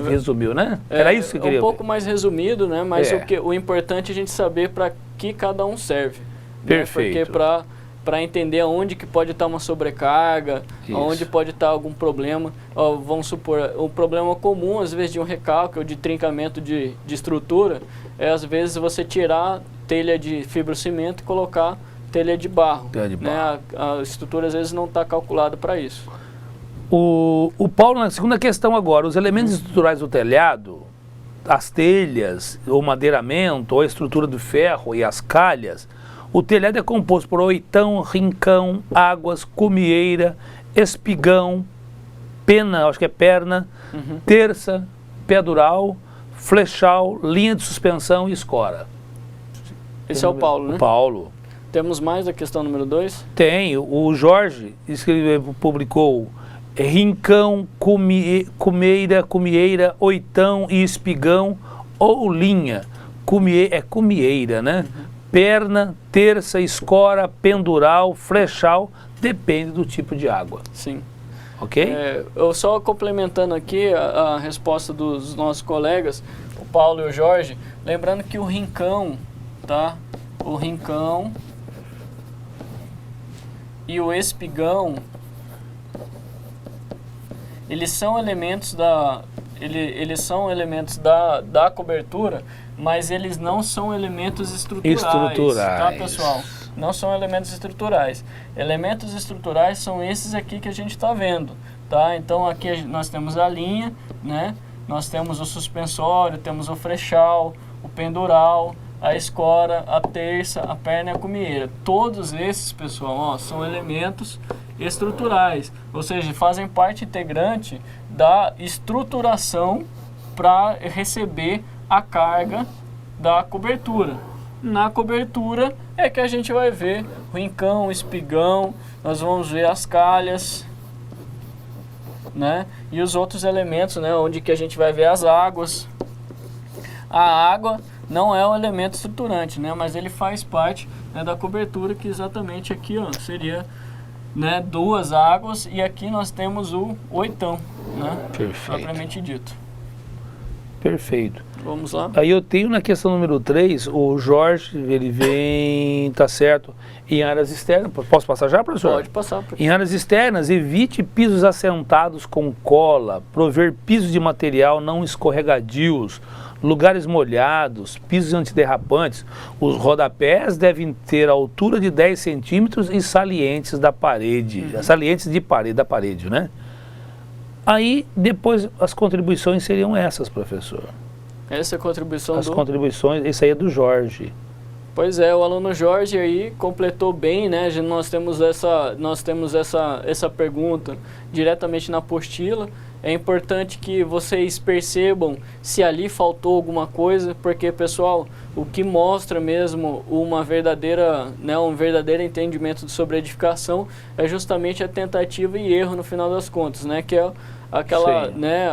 Resumiu, né? Era isso que eu queria. Um pouco mais resumido, né? Mas o importante é a gente saber para que cada um serve. Perfeito. Né? Porque para entender onde que pode estar uma sobrecarga, onde pode estar algum problema. Vamos supor, um problema comum, às vezes, de um recalque ou de trincamento de estrutura, é às vezes você tirar telha de fibrocimento e colocar telha de barro. Né? A estrutura às vezes não está calculada para isso. O Paulo, na segunda questão agora, os elementos estruturais do telhado, as telhas, o madeiramento, ou a estrutura do ferro e as calhas, o telhado é composto por oitão, rincão, águas, cumieira, espigão, pena, acho que é perna, terça, pedural, flechal, linha de suspensão e escora. Esse é o Paulo, né? O Paulo. Temos mais da questão número 2? Tem. O Jorge publicou rincão, cumieira, oitão e espigão ou linha. Cumieira, né? Perna, terça, escora, pendural, flechal, depende do tipo de água. Sim. Ok? Eu só complementando aqui a resposta dos nossos colegas, o Paulo e o Jorge, lembrando que o rincão, tá? O rincão e o espigão, eles são elementos da cobertura, mas eles não são elementos estruturais. Tá, pessoal? Não são elementos estruturais. Elementos estruturais são esses aqui que a gente está vendo, tá? Então aqui nós temos a linha, né? Nós temos o suspensório, temos o flechal, o pendural, a escora, a terça, a perna e a cumieira. Todos esses, pessoal, ó, são elementos estruturais, ou seja, fazem parte integrante da estruturação para receber a carga da cobertura. Na cobertura é que a gente vai ver o rincão, o espigão, nós vamos ver as calhas, né? E os outros elementos, né? Onde que a gente vai ver as águas. A água não é um elemento estruturante, né? Mas ele faz parte, né, da cobertura, que exatamente aqui, ó, seria, né, 2 águas, e aqui nós temos o oitão, né? Perfeito. Propriamente dito. Perfeito. Vamos lá. Aí eu tenho na questão número 3, o Jorge, ele vem, tá certo, em áreas externas. Posso passar já, professor? Pode passar. Em áreas externas, evite pisos assentados com cola, prover pisos de material não escorregadios, lugares molhados, pisos antiderrapantes. Os rodapés devem ter altura de 10 centímetros e salientes da parede, salientes de parede, da parede, né? Aí, depois, as contribuições seriam essas, professor. Essa é a contribuição As contribuições, isso aí é do Jorge. Pois é, o aluno Jorge aí completou bem, né? Nós temos essa pergunta diretamente na apostila. É importante que vocês percebam se ali faltou alguma coisa, porque, pessoal, o que mostra mesmo um verdadeiro entendimento sobre edificação é justamente a tentativa e erro no final das contas, né? Que é aquela, né,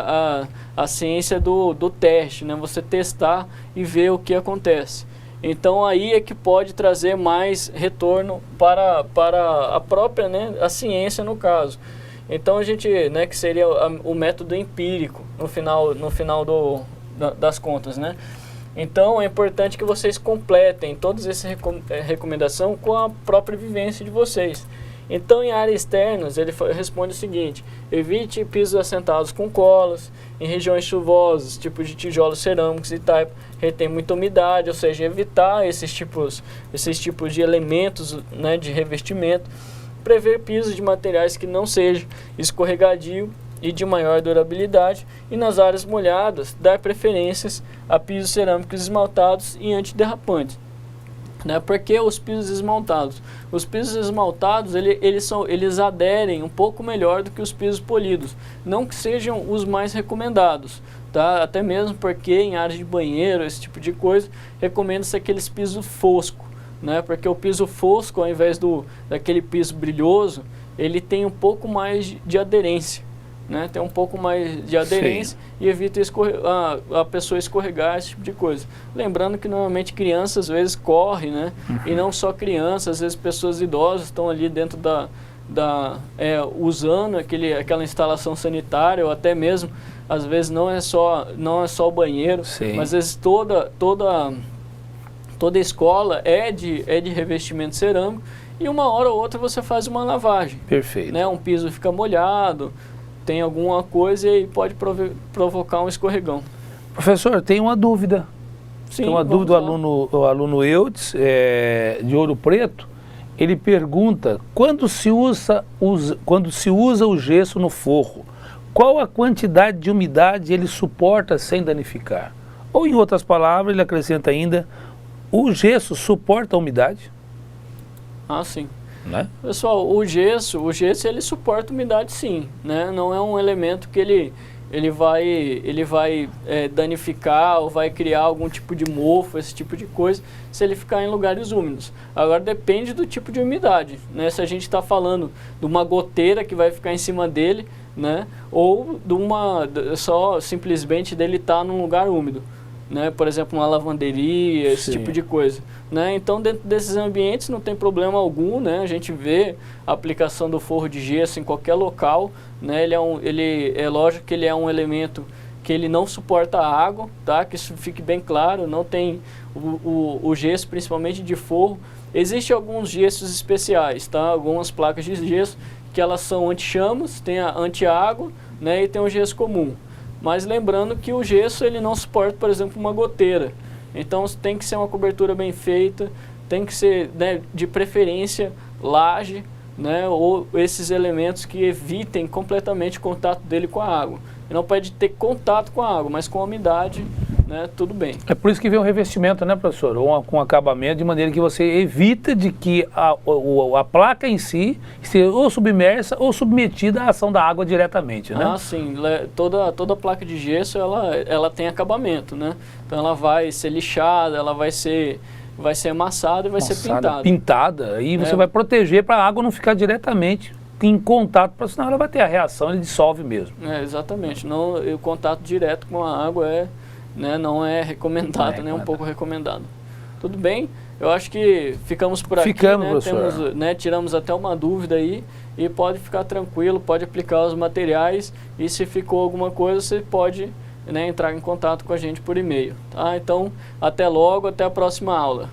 a ciência do teste, né? Você testar e ver o que acontece. Então aí é que pode trazer mais retorno para a própria, né, a ciência no caso. Então a gente, né, que seria o método empírico no final das contas, né? Então é importante que vocês completem todas essas recomendações com a própria vivência de vocês. Então, em áreas externas, ele responde o seguinte: evite pisos assentados com colas, em regiões chuvosas, tipo de tijolos cerâmicos e taipa, retém muita umidade, ou seja, evitar esses tipos de elementos, né, de revestimento. Prever pisos de materiais que não sejam escorregadio e de maior durabilidade, e nas áreas molhadas, dar preferências a pisos cerâmicos esmaltados e antiderrapantes. Né? Porque os pisos esmaltados? Os pisos esmaltados, eles aderem um pouco melhor do que os pisos polidos. Não que sejam os mais recomendados, tá? Até mesmo porque em áreas de banheiro, esse tipo de coisa, recomenda-se aqueles pisos fosco, né? Porque o piso fosco, ao invés daquele piso brilhoso, ele tem um pouco mais de aderência. Né, tem um pouco mais de aderência. Sim. E evita a pessoa escorregar, esse tipo de coisa. Lembrando que normalmente crianças às vezes correm, né? E não só crianças, às vezes pessoas idosas estão ali dentro usando aquela instalação sanitária, ou até mesmo, às vezes não é só o banheiro, sim, mas às vezes toda escola é de revestimento cerâmico, e uma hora ou outra você faz uma lavagem. Perfeito. Né? Um piso fica molhado, tem alguma coisa e pode provocar um escorregão. Professor, tem uma dúvida. Sim, tem uma dúvida do aluno Eudes, de Ouro Preto. Ele pergunta: quando se usa o gesso no forro, qual a quantidade de umidade ele suporta sem danificar? Ou, em outras palavras, ele acrescenta ainda: o gesso suporta a umidade? Ah, sim. Né? Pessoal, o gesso ele suporta umidade, sim, né? Não é um elemento que ele vai danificar ou vai criar algum tipo de mofo, esse tipo de coisa, se ele ficar em lugares úmidos. Agora depende do tipo de umidade, né? Se a gente está falando de uma goteira que vai ficar em cima dele, né? Ou só simplesmente dele estar num lugar úmido. Né? Por exemplo, uma lavanderia, esse, sim, tipo de coisa. Né? Então, dentro desses ambientes não tem problema algum, né? A gente vê a aplicação do forro de gesso em qualquer local. Né? É lógico que ele é um elemento que ele não suporta água, tá? Que isso fique bem claro. Não tem o gesso, principalmente de forro. Existem alguns gessos especiais, tá? Algumas placas de gesso que elas são anti-chamas, tem a anti-água, né? E tem o gesso comum. Mas lembrando que o gesso ele não suporta, por exemplo, uma goteira. Então tem que ser uma cobertura bem feita, tem que ser, né, de preferência laje, né, ou esses elementos que evitem completamente o contato dele com a água. Ele não pode ter contato com a água, mas com a umidade, né, tudo bem. É por isso que vem o revestimento, né, professor? Ou com acabamento, de maneira que você evita de que a placa em si seja ou submersa ou submetida à ação da água diretamente, né? Ah, sim. Toda placa de gesso, ela tem acabamento, né? Então ela vai ser lixada, ela vai ser amassada e vai ser pintada. Pintada, aí você vai proteger para a água não ficar diretamente em contato, porque senão ela vai ter a reação, ele dissolve mesmo. Exatamente. Não, o contato direto com a água não é recomendado, nem um pouco recomendado. Tudo bem? Eu acho que ficamos por aqui, né? Tiramos até uma dúvida aí, e pode ficar tranquilo, pode aplicar os materiais, e se ficou alguma coisa, você pode, né, entrar em contato com a gente por e-mail. Tá? Então, até logo, até a próxima aula.